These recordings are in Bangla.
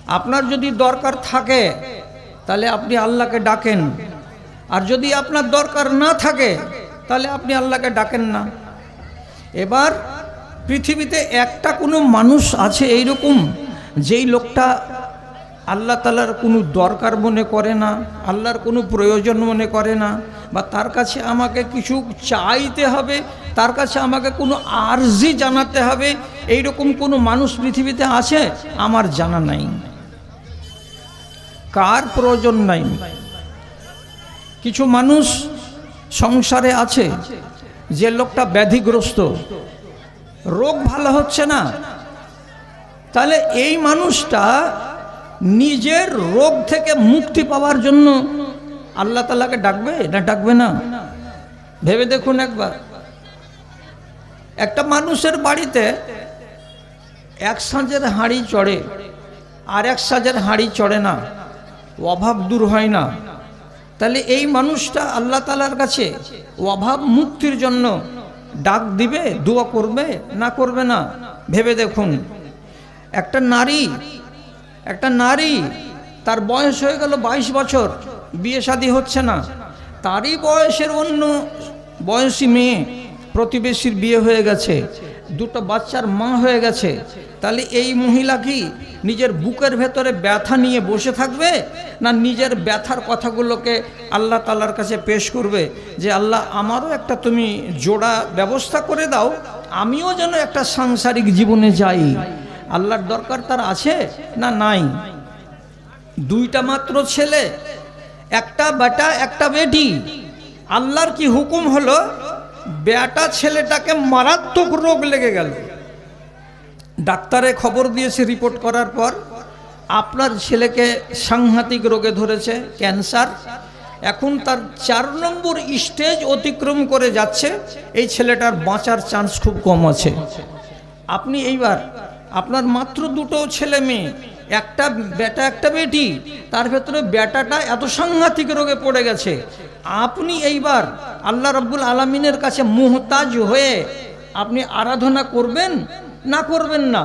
আপনার যদি দরকার থাকে তাহলে আপনি আল্লাহকে ডাকেন, আর যদি আপনার দরকার না থাকে তাহলে আপনি আল্লাহকে ডাকেন না। এবার পৃথিবীতে একটা কোনো মানুষ আছে এইরকম যেই লোকটা আল্লাহ তাআলার কোনো দরকার মনে করে না, আল্লাহর কোনো প্রয়োজন মনে করে না, বা তার কাছে আমাকে কিছু চাইতে হবে, তার কাছে আমাকে কোনো আরজি জানাতে হবে, এইরকম কোনো মানুষ পৃথিবীতে আছে? আমার জানা নাই। কার প্রয়োজন নাই? কিছু মানুষ সংসারে আছে যে লোকটা ব্যাধিগ্রস্ত, রোগ ভালো হচ্ছে না, তাহলে এই মানুষটা নিজের রোগ থেকে মুক্তি পাওয়ার জন্য আল্লাহ তাআলাকে ডাকবে না ডাকবে না? ভেবে দেখুন একবার। একটা মানুষের বাড়িতে এক সাঁজের হাঁড়ি চড়ে আর এক সাঁজের হাঁড়ি চড়ে না, অভাব দূর হয় না, তাহলে এই মানুষটা আল্লাহ তাআলার কাছে অভাব মুক্তির জন্য ডাক দিবে, দোয়া করবে না করবে না? ভেবে দেখুন। একটা নারী তার বয়স হয়ে গেল 22 বছর, বিয়ে শাদী হচ্ছে না, তারই বয়সের অন্য বয়সী মেয়ে প্রতিবেশীর বিয়ে হয়ে গেছে, দুটো বাচ্চার মা হয়ে গেছে, তাহলে এই মহিলা কি নিজের বুকের ভেতরে ব্যথা নিয়ে বসে থাকবে, না নিজের ব্যথার কথাগুলোকে আল্লাহ তাআলার কাছে পেশ করবে যে আল্লাহ আমারও একটা তুমি জোড়া ব্যবস্থা করে দাও, আমিও যেন একটা সাংসারিক জীবনে যাই? আল্লাহর দরকার তার আছে না নাই? দুইটা মাত্র ছেলে, একটা বেটা একটা বেটি। আল্লাহর কি হুকুম হলো? বেটা ছেলেটাকে মারাত্মক রোগ লেগে গেল, ডাক্তারে খবর দিয়েছে রিপোর্ট করার পর আপনার ছেলেকে সাংঘাতিক রোগে ধরেছে, ক্যান্সার। এখন তার 4 নম্বর স্টেজ অতিক্রম করে যাচ্ছে, এই ছেলেটার বাঁচার চান্স খুব কম আছে। আপনি এইবার আপনার মাত্র দুটো ছেলে মেয়ে, একটা বেটা একটা বেটি, তার ভেতরে বেটাটা এত সাংঘাতিক রোগে পড়ে গেছে, আপনি এইবার আল্লাহ রাব্বুল আলামিনের কাছে মুহতাজ হয়ে আপনি আরাধনা করবেন না করবেন না?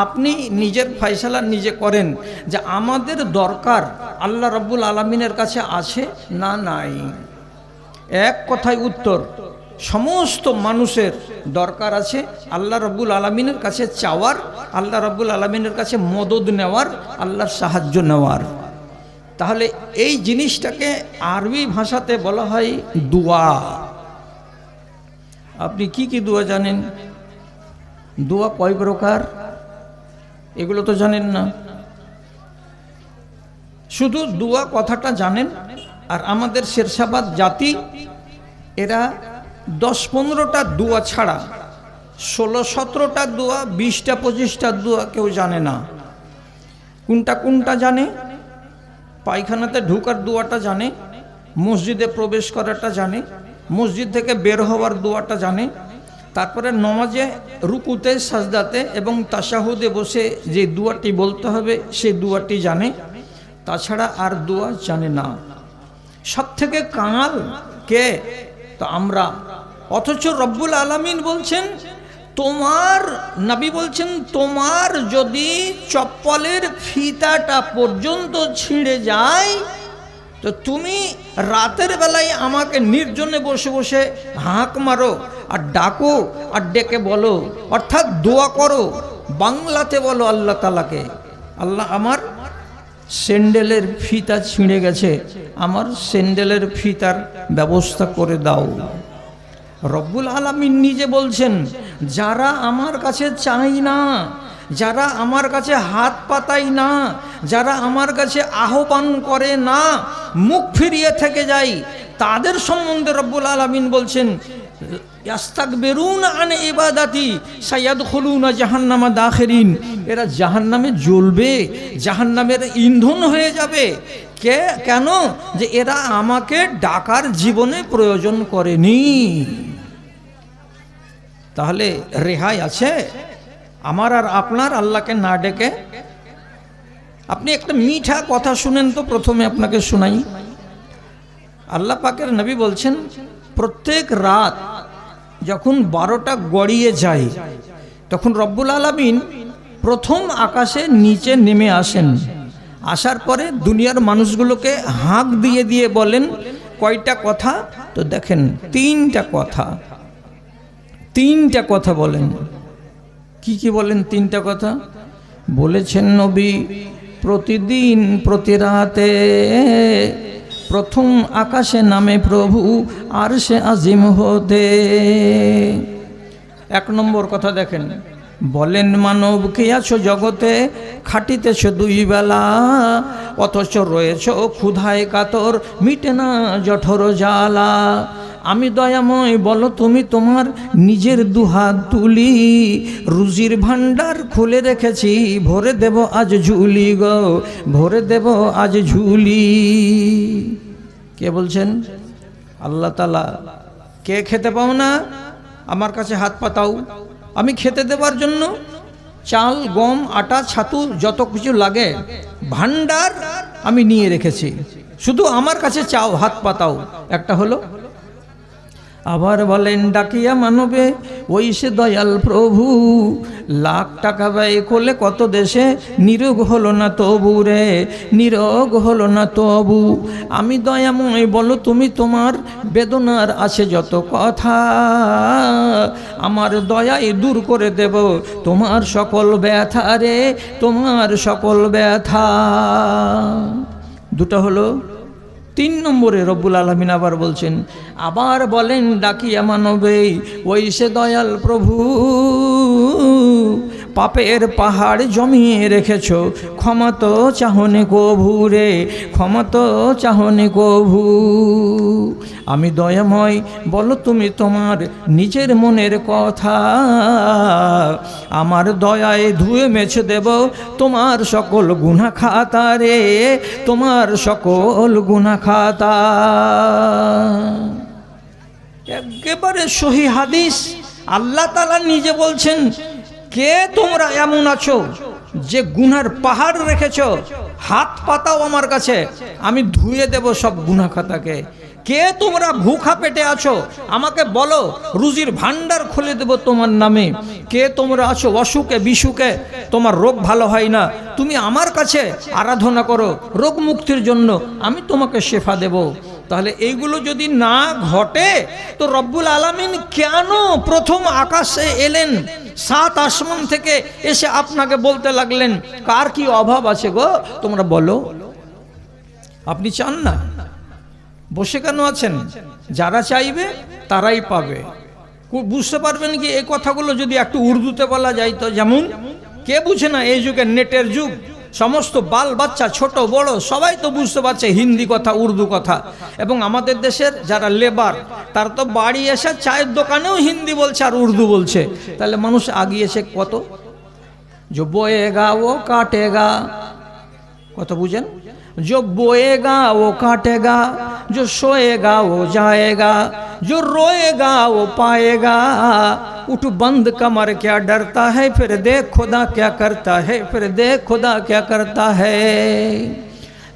আপনি নিজের ফয়সালা নিজে করেন যে আমাদের দরকার আল্লাহ রাব্বুল আলামিনের কাছে আছে না নাই। এক কথায় উত্তর, সমস্ত মানুষের দরকার আছে আল্লাহ রাব্বুল আলামিনের কাছে চাওয়ার, আল্লাহ রাব্বুল আলামিনের কাছে মদদ নেওয়ার, আল্লাহর সাহায্য নেওয়ার। তাহলে এই জিনিসটাকে আরবি ভাষাতে বলা হয় দোয়া। আপনি কি কি দোয়া জানেন? দোয়া কয় প্রকার এগুলো তো জানেন না, শুধু দোয়া কথাটা জানেন। আর আমাদের শেরশাবাদ জাতি এরা 10-15টা দোয়া ছাড়া 16-17টা দোয়া, 20টা-25টা দোয়া কেউ জানে না। কোনটা কোনটা জানে? পায়খানাতে ঢোকার দোয়াটা জানে, মসজিদে প্রবেশ করাটা জানে, মসজিদ থেকে বের হওয়ার দোয়াটা জানে, তারপরে নমাজে রুকুতে সাজদাতে এবং তাশাহুদে বসে যে দোয়াটি বলতে হবে সেই দোয়াটি জানে, তাছাড়া আর দোয়া জানে না। সব থেকে কাঙাল কে? তো আমরা। অথচ রব্বুল আলামিন বলছেন, তোমার নবী বলছেন, তোমার যদি চপ্পলের ফিতাটা পর্যন্ত ছিঁড়ে যায় তো তুমি রাতের বেলায় আমাকে নির্জনে বসে বসে হাঁক মারো আর ডাকো আর ডেকে বলো, অর্থাৎ দোয়া করো, বাংলাতে বলো আল্লাহ তাআলাকে, আল্লাহ আমার স্যান্ডেলের ফিতা ছিঁড়ে গেছে, আমার স্যান্ডেলের ফিতার ব্যবস্থা করে দাও। রব্বুল আলামিন নিজে বলছেন, যারা আমার কাছে চাই না, যারা আমার কাছে হাত পাতাই না, যারা আমার কাছে আহ্বান করে না, মুখ ফিরিয়ে থেকে যায়, তাদের সম্বন্ধে রব্বুল আলামিন বলছেন, ইয়াস্তাকবিরুনা আন ইবাদাতি সায়াদখুলুনা জাহান্নামা দাখিরিন, এরা জাহান্নামে জ্বলবে, জাহান্নামের ইন্ধন হয়ে যাবে। কেন? যে এরা আমাকে ডাকার জীবনে প্রয়োজন করেনি। তাহলে রেহাই আছে আমার আর আপনার আল্লাহকে না ডেকে? আপনি একটা মিঠা কথা শুনেন তো, প্রথমে আপনাকে শোনাই। আল্লাহ পাকের নবী বলছেন, প্রত্যেক রাত যখন 12টা গড়িয়ে যায় তখন রব্বুল আলামিন প্রথম আকাশে নিচে নেমে আসেন। আসার পরে দুনিয়ার মানুষগুলোকে হাঁক দিয়ে দিয়ে বলেন কয়টা কথা? তো দেখেন তিনটা কথা বলেন। কি কি বলেন? তিনটা কথা বলেছেন নবী। প্রতিদিন প্রতি রাতে প্রথম আকাশে নামে প্রভু আরশে আজিম হতে। এক নম্বর কথা দেখেন, বলেন মানব কে আছো জগতে, খাটিতেছ দুই বেলা, অথচ রয়েছ ক্ষুধায় কাতর, মিটে না জঠর জ্বালা। আমি দয়াময় বলো তুমি তোমার নিজের দুহাত তুলি, রুজির ভান্ডার খুলে রেখেছি, ভরে দেব আজ ঝুলি গো, ভরে দেব আজ ঝুলি। কে বলছেন? আল্লাহ তাআলা। কে খেতে পাও না? আমার কাছে হাত পাতাও, আমি খেতে দেবার জন্য চাল গম আটা ছাতু যত কিছু লাগে ভান্ডার আমি নিয়ে রেখেছি, শুধু আমার কাছে চাও, হাত পাতাও। একটা হলো। আবার বলেন ডাকিয়া মানবে ওই সে দয়াল প্রভু, লাখ টাকা ব্যয় করলে কত দেশে, নিরোগ হলো না তবু রে, নিরোগ হলো না তবু। আমি দয়াময় বলো তুমি তোমার বেদনার আছে যত কথা, আমার দয়ায় দূর করে দেব তোমার সকল ব্যথা রে, তোমার সকল ব্যথা। দুটো হলো। তিন নম্বরে রব্বুল আলামিন আবার বলছেন, আবার বলেন ডাকিয়া মানবে ওই সে দয়াল প্রভু, পাপের পাহাড় জমিয়ে রেখেছ, ক্ষমা তো চাহনে কভু রে, ক্ষমা তো চাহনে কভু। আমি দয়াময় বলো তুমি তোমার নিজের মনের কথা, আমার দয়ায় ধুয়ে মেছে দেব তোমার সকল গুনাহ খাতা রে, তোমার সকল গুনাহ খাতা। একেবারে সহিহ হাদিস, আল্লাহ তাআলা নিজে বলছেন, কে তোমরা এমন আছো যে গুনার পাহাড় রেখেছ, হাত পাতাও আমার কাছে, আমি ধুয়ে দেব সব গুনাহ খাতাকে। কে তোমরা ভুখা পেটে আছো, আমাকে বলো, রুজির ভান্ডার খুলে দেব তোমার নামে। কে তোমরা আছো অসুখে বিসুখে, তোমার রোগ ভালো হয় না, তুমি আমার কাছে আরাধনা করো রোগ মুক্তির জন্য, আমি তোমাকে শেফা দেব। তাহলে এইগুলো যদি না ঘটে তো রব্বুল আলামিন কেন প্রথম আকাশে এলেন, সাত আসমান থেকে এসে আপনাকে বলতে লাগলেন কার কি অভাব আছে গো তোমরা বলো? আপনি চান না? বসে কেন আছেন? যারা চাইবে তারাই পাবে। বুঝতে পারবেন কি এই কথাগুলো যদি একটু উর্দুতে বলা যায় তো? যেমন কে বুঝে না এই যুগে, নেটের যুগ, সমস্ত বাল বাচ্চা ছোট বড় সবাই তো বুঝতে পারছে হিন্দি কথা উর্দু কথা। এবং আমাদের দেশের যারা লেবার, তারা তো বাড়ি এসে চায়ের দোকানেও হিন্দি বলছে আর উর্দু বলছে। তাহলে মানুষ আগিয়েছে কত। जो बोएगा वो काटेगा, কথা বুঝেন? जो बोएगा वो काटेगा, जो सोएगा वो जाएगा, जो रोएगा वो पाएगा। उठ बंद कमर क्या डरता है, फिर देख खुदा क्या करता है, फिर देख खुदा क्या करता है।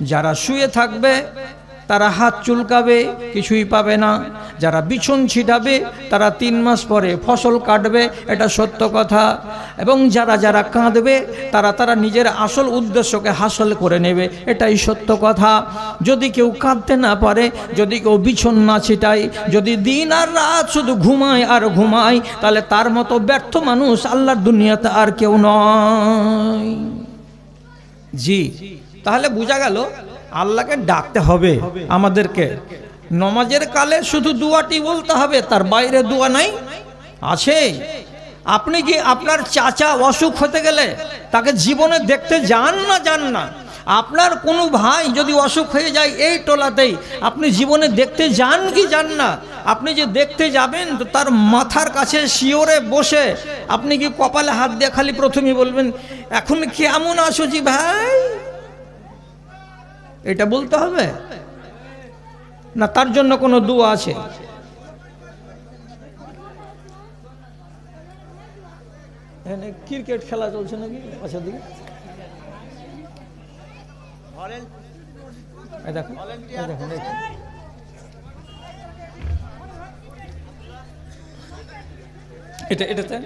যারা শুয়ে থাকবে তারা হাত চুলকাবে, কিছুই পাবে না। যারা বিছন ছিটাবে তারা 3 মাস পরে ফসল কাটবে, এটা সত্য কথা। এবং যারা যারা কাঁদবে তারা নিজের আসল উদ্দেশ্যকে হাসল করে নেবে, এটাই সত্য কথা। যদি কেউ কাঁদতে না পারে, যদি কেউ বিছন না ছিটায়, যদি দিন আর রাত শুধু ঘুমায় আর ঘুমায়, তাহলে তার মতো ব্যর্থ মানুষ আল্লাহর দুনিয়াতে আর কেউ নয়। জি, তাহলে বোঝা গেল আল্লাহকে ডাকতে হবে আমাদেরকে। নমাজের কালে শুধু দোয়াটি বলতে হবে, তার বাইরে দোয়া নাই? আছে। আপনি কি আপনার চাচা অসুখ হতে গেলে তাকে জীবনে দেখতে যান না? আপনার কোনো ভাই যদি অসুখ হয়ে যায় এই টোলাতেই, আপনি জীবনে দেখতে যান কি যান না? আপনি যে দেখতে যাবেন তো তার মাথার কাছে শিওরে বসে আপনি কি কপালে হাত দিয়ে খালি প্রথমেই বলবেন এখন কেমন আছো জি ভাই, এটা বলতে হবে না? তার জন্য কোনো দোয়া আছে? ক্রিকেট খেলা চলছে নাকি পাশের দিকে? দেখুন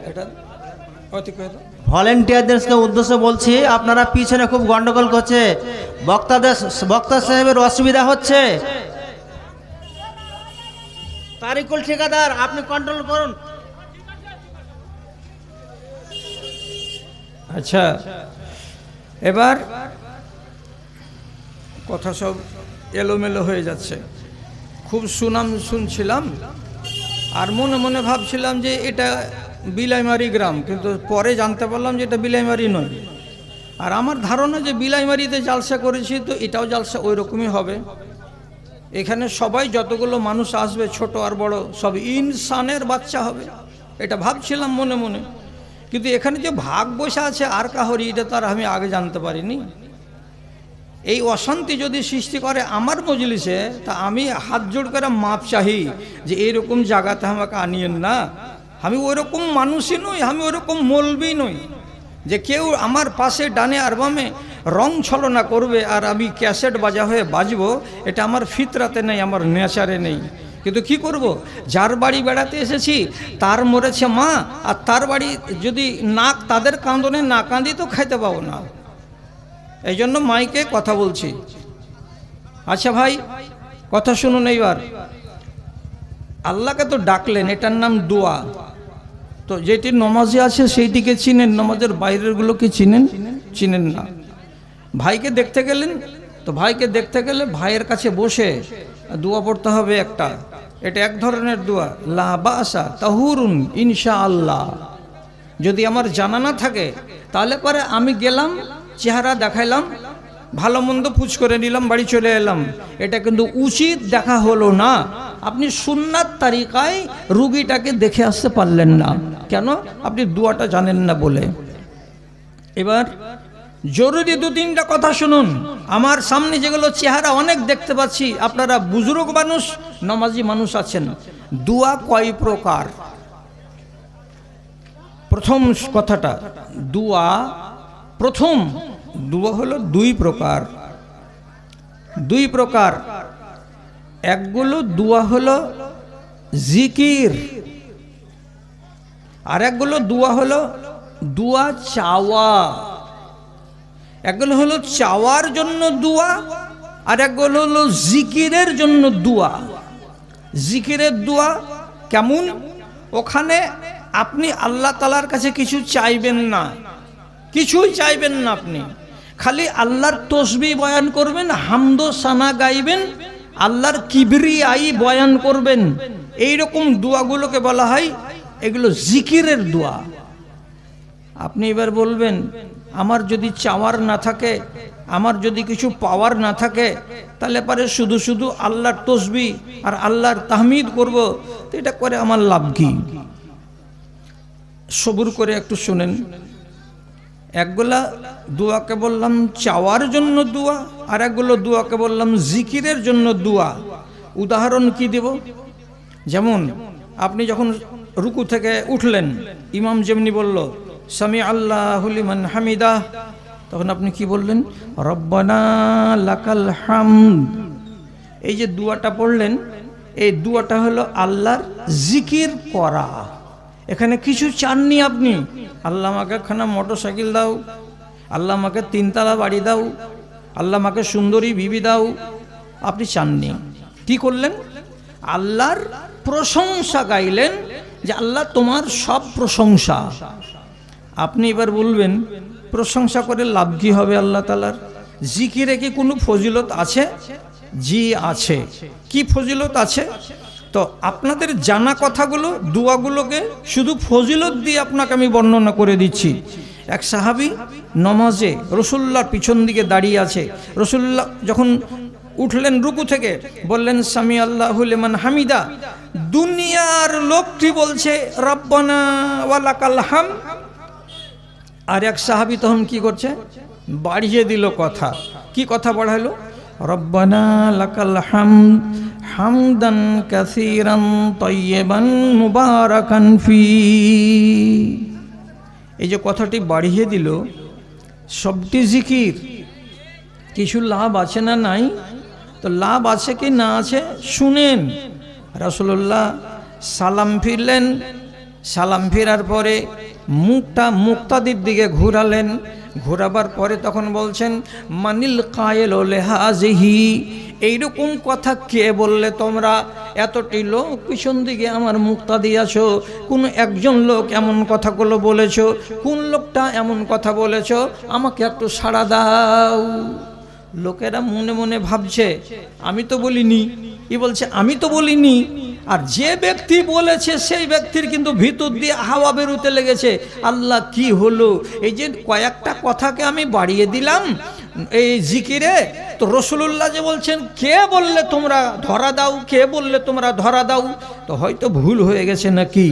এটা অতি ভলেন্টিয়ারদেরকে উদ্দেশ্যে বলছি, আপনারা পিছনে খুব গন্ডগোল করছে, বক্তা সাহেবের অসুবিধা হচ্ছে। তারিকুল ঠিকাদার, আপনি কন্ট্রোল করুন। আচ্ছা, এবার কথা সব এলোমেলো হয়ে যাচ্ছে। খুব সুনাম শুনছিলাম আর মনে মনে ভাবছিলাম যে এটা বিলাইমারি গ্রাম, কিন্তু পরে জানতে পারলাম যে এটা বিলাইমারি নয়। আর আমার ধারণা যে বিলাইমারিতে জালসা করেছি তো এটাও জালসা ওই রকমই হবে। এখানে সবাই যতগুলো মানুষ আসবে, ছোট আর বড়, সব ইনসানের বাচ্চা হবে, এটা ভাবছিলাম মনে মনে। কিন্তু এখানে যে ভাগ বসে আছে আর কাহরি, এটা তো আর আমি আগে জানতে পারিনি। এই অশান্তি যদি সৃষ্টি করে আমার মজলিসে, তা আমি হাত জোড় করে মাপ চাহি যে এইরকম জায়গাতে আমাকে আনিয়েন না। আমি ওইরকম মানুষই নই, আমি ওইরকম মৌলবি নই যে কেউ আমার পাশে ডানে আর বামে রং ছলনা করবে আর আমি ক্যাসেট বাজা হয়ে বাজবো। এটা আমার ফিতরাতে নেই, আমার নেচারে নেই। কিন্তু কি করব, যার বাড়ি বেড়াতে এসেছি তার মরেছে মা, আর তার বাড়ি যদি তাদের কাঁদনে না কাঁদি তো খাইতে পাবো না। এই জন্য মাইকে কথা বলছি। আচ্ছা ভাই, কথা শুনুন। এইবার আল্লাহকে তো ডাকলেন, এটার নাম দোয়া। তো যেটি নমাজে আছে সেইটিকে চিনেন, নমাজের বাইরের গুলোকে চিনেন না। ভাইকে দেখতে গেলেন, তো ভাইকে দেখতে গেলে ভাইয়ের কাছে বসে দোয়া পড়তে হবে একটা। এটা এক ধরনের দোয়া, লা বাসা তাহুরুন ইনশাআল্লাহ। যদি আমার জানা না থাকে তাহলে পরে আমি গেলাম, চেহারা দেখাইলাম, ভালো মন্দ পুছ করে নিলাম, বাড়ি চলে এলাম। এটা কিন্তু উচিত দেখা হলো না। আপনি সুন্নাত তারিকায় রুগীটাকে দেখে আসতে পারলেন না, কেন? আপনি দোয়াটা জানেন না বলে। এবার জরুরি দু তিনটা কথা শুনুন। আমার সামনে যেগুলো চেহারা অনেক দেখতে পাচ্ছি, আপনারা বুজুর্গ মানুষ, নমাজি মানুষ আছেন। দোয়া কয় প্রকার? প্রথম কথাটা, প্রথম দোয়া হলো দুই প্রকার। একগুলো দোয়া হলো জিকির, আর একগুলো দোয়া হলো দোয়া চাওয়া। একগুলো হলো চাওয়ার জন্য দোয়া, আর একগুলো হলো জিকিরের জন্য দোয়া। জিকিরের দোয়া কেমন? ওখানে আপনি আল্লাহ তাআলার কাছে কিছু চাইবেন না, কিছুই চাইবেন না। আপনি খালি আল্লাহর তসবিহ বয়ান করবেন, হামদ সানা গাইবেন, আল্লাহর কিবরিয়াই বয়ান করবেন। এইরকম দোয়াগুলোকে বলা হয়, এগুলো জিকিরের দোয়া। আপনি এবার বলবেন, আমার যদি চাওয়ার না থাকে, আমার যদি কিছু পাওয়ার না থাকে, তাহলে পারে শুধু শুধু আল্লাহর তসবিহ আর আল্লাহর তাহমিদ করব, তো এটা করে আমার লাভ কি? সবুর করে একটু শুনেন। একগুলা দোয়াকে বললাম চাওয়ার জন্য দোয়া, আর একগুলো দোয়াকে বললাম জিকিরের জন্য দোয়া। উদাহরণ কি দেব? যেমন আপনি যখন রুকু থেকে উঠলেন, ইমাম যেমনি বলল সামি আল্লাহু লিমান হামিদাহ, তখন আপনি কি বললেন? রব্বানা লাকাল হামদ। এই যে দোয়াটা পড়লেন, এই দোয়াটা হলো আল্লাহর জিকির করা। এখানে কিছু চাননি আপনি, আল্লাহ আমাকে খানা মোটরসাইকেল দাও, আল্লাহ আমাকে 3 তলা বাড়ি দাও, আল্লাহ আমাকে সুন্দরী বিবি দাও, আপনি চাননি। কি করলেন? আল্লাহর প্রশংসা গাইলেন যে আল্লাহ তোমার সব প্রশংসা। আপনি এবার বলবেন, প্রশংসা করে লাভ কি হবে আল্লাহ তাআলার? জিকিরে কি কোনো ফজিলত আছে? জি আছে। কি ফজিলত আছে? তো আপনাদের জানা কথাগুলো, দোয়াগুলোকে শুধু ফজিলত দিয়ে আপনাকে আমি বর্ণনা করে দিচ্ছি। এক সাহাবী নমাজে রাসূলুল্লাহর পিছন দিকে দাঁড়িয়ে আছে। রাসূলুল্লাহ যখন উঠলেন রুকু থেকে, বললেন সামি আল্লাহু লিমান হামিদা। দুনিয়ার লোকটি বলছে রব্বানা ওয়া লাকাল হামদ, আর এক সাহাবী তখন কি করছে? বাড়িয়ে দিল কথা। কি কথা বাড়াইলো? রব্বানা লাকাল হামদ হামদান কাসীরান তাইয়িবান মুবারাকান ফি। এই যে কথাটি বাড়িয়ে দিল, সবটি জিকির। কিছু লাভ আছে না নাই? তো লাভ আছে কি না আছে শুনেন। রাসূলুল্লাহ সালাম ফিরলেন, সালাম ফেরার পরে মুখটা মুক্তাদির দিকে ঘুরালেন, ঘোরাবার পরে তখন বলছেন মানিল কায়েল লেহাজিহি, এইরকম কথা কে বললে তোমরা? এতটি লোক পিছন দিকে আমার মুক্তা দিয়েছো, কোন একজন লোক এমন কথাগুলো বলেছো? কোন লোকটা এমন কথা বলেছো? আমাকে একটু সাড়া দাও। লোকেরা মনে মনে ভাবছে আমি তো বলিনি, কি বলছে আমি তো বলিনি। আর যে ব্যক্তি বলেছে সেই ব্যক্তির কিন্তু ভিতর দিয়ে হাওয়া বেরোতে লেগেছে। আল্লাহ কি হলো, এই যে কয়েকটা কথাকে আমি বাড়িয়ে দিলাম এই জিকিরে, তো রসুলুল্লাহ যে বলছেন কে বললে তোমরা ধরা দাও, কে বললে তোমরা ধরা দাও, তো হয়তো ভুল হয়ে গেছে নাকি।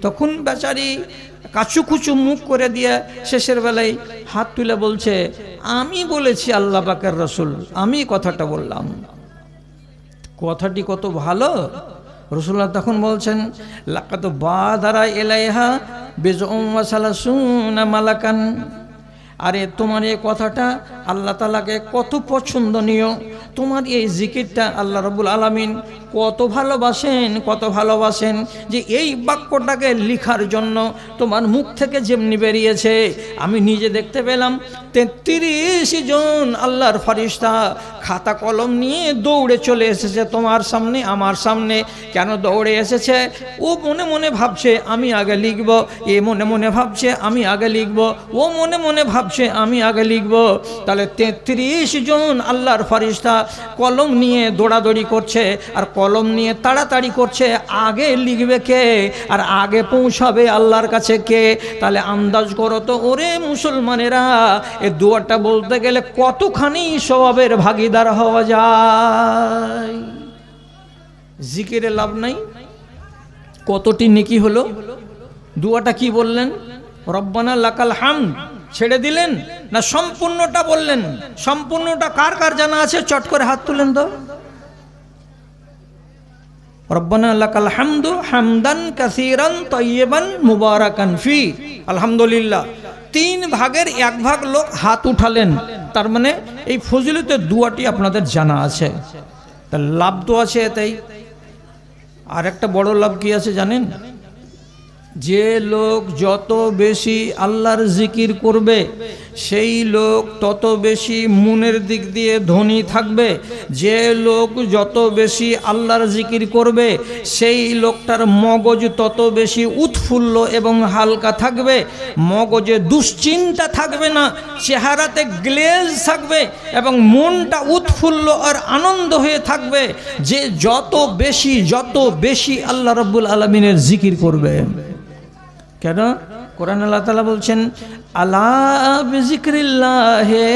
তখন বেচারি কাচুকুচু মুখ করে দিয়ে শেষের বেলায় হাত তুলে বলছে আমি বলেছি আল্লাহ পাকের রসুল, আমি কথাটা বললাম। কথাটি কত ভালো। রসুল্লাহ তখন বলছেন লাকাত বাদারা এলাইহা বিজউম ওয়া সালাসুনা মালাকান, আরে তোমার এই কথাটা আল্লাহ তাআলাকে কত পছন্দনীয়, তোমার এই জিকিরটা আল্লাহ রাব্বুল আলামিন কত ভালোবাসেন, কত ভালোবাসেন যে এই বাক্যটাকে লিখার জন্য তোমার মুখ থেকে যেমনি বেরিয়েছে আমি নিজে দেখতে পেলাম। 33 জন আল্লাহর ফেরেশতা খাতা কলম নিয়ে দৌড়ে চলে এসেছে তোমার সামনে, আমার সামনে। কেন দৌড়ে এসেছে? ও মনে মনে ভাবছে আমি আগে লিখব, এ মনে মনে ভাবছে আমি আগে লিখব, ও মনে মনে ভাবছে আমি আগে লিখব। তাহলে 33 জন আল্লাহর ফেরেশতা কলম নিয়ে দৌড়াদৌড়ি করছে, আর কলম নিয়ে তাড়াতাড়ি করছে। আগে লিখবে কে আর আগে পৌঁছাবে আল্লাহর কাছে কে? তাহলে আন্দাজ করো তো ওরে মুসলমানেরা, এই দোয়াটা বলতে গেলে কতখানি সওয়াবের ভাগীদার হওয়া যায়। জিকিরে লাভ নাই, কতটি নেকি হলো। দোয়াটা কি বললেন? রব্বানা লাকাল হামদ ছেড়ে দিলেন না সম্পূর্ণটা বললেন? সম্পূর্ণটা কার কার জানা আছে চট করে হাত তুলেন তো। রব্বানা লাকাল হামদু হামদান কাসীরান তাইয়িবান মুবারাকান ফি, আলহামদুলিল্লাহ। 3 ভাগের 1 ভাগ লোক হাত উঠালেন, তার মানে এই ফজিলতের দুয়াটি আপনাদের জানা আছে। তার লাভ তো আছে এতেই। আর একটা বড় লাভ কি আছে জানেন? যে লোক যত বেশি আল্লাহর জিকির করবে সেই লোক তত বেশি মনের দিক দিয়ে ধনী থাকবে। যে লোক যত বেশি আল্লাহর জিকির করবে সেই লোকটার মগজ তত বেশি উৎফুল্ল এবং হালকা থাকবে। মগজে দুশ্চিন্তা থাকবে না, চেহারাতে গ্লেজ থাকবে এবং মনটা উৎফুল্ল আর আনন্দ হয়ে থাকবে। যে যত বেশি আল্লাহ রাব্বুল আলামিনের জিকির করবে। কেন? কোরআন আল্লাহ তাআলা বলছেন আলা বিযিকরিল্লাহি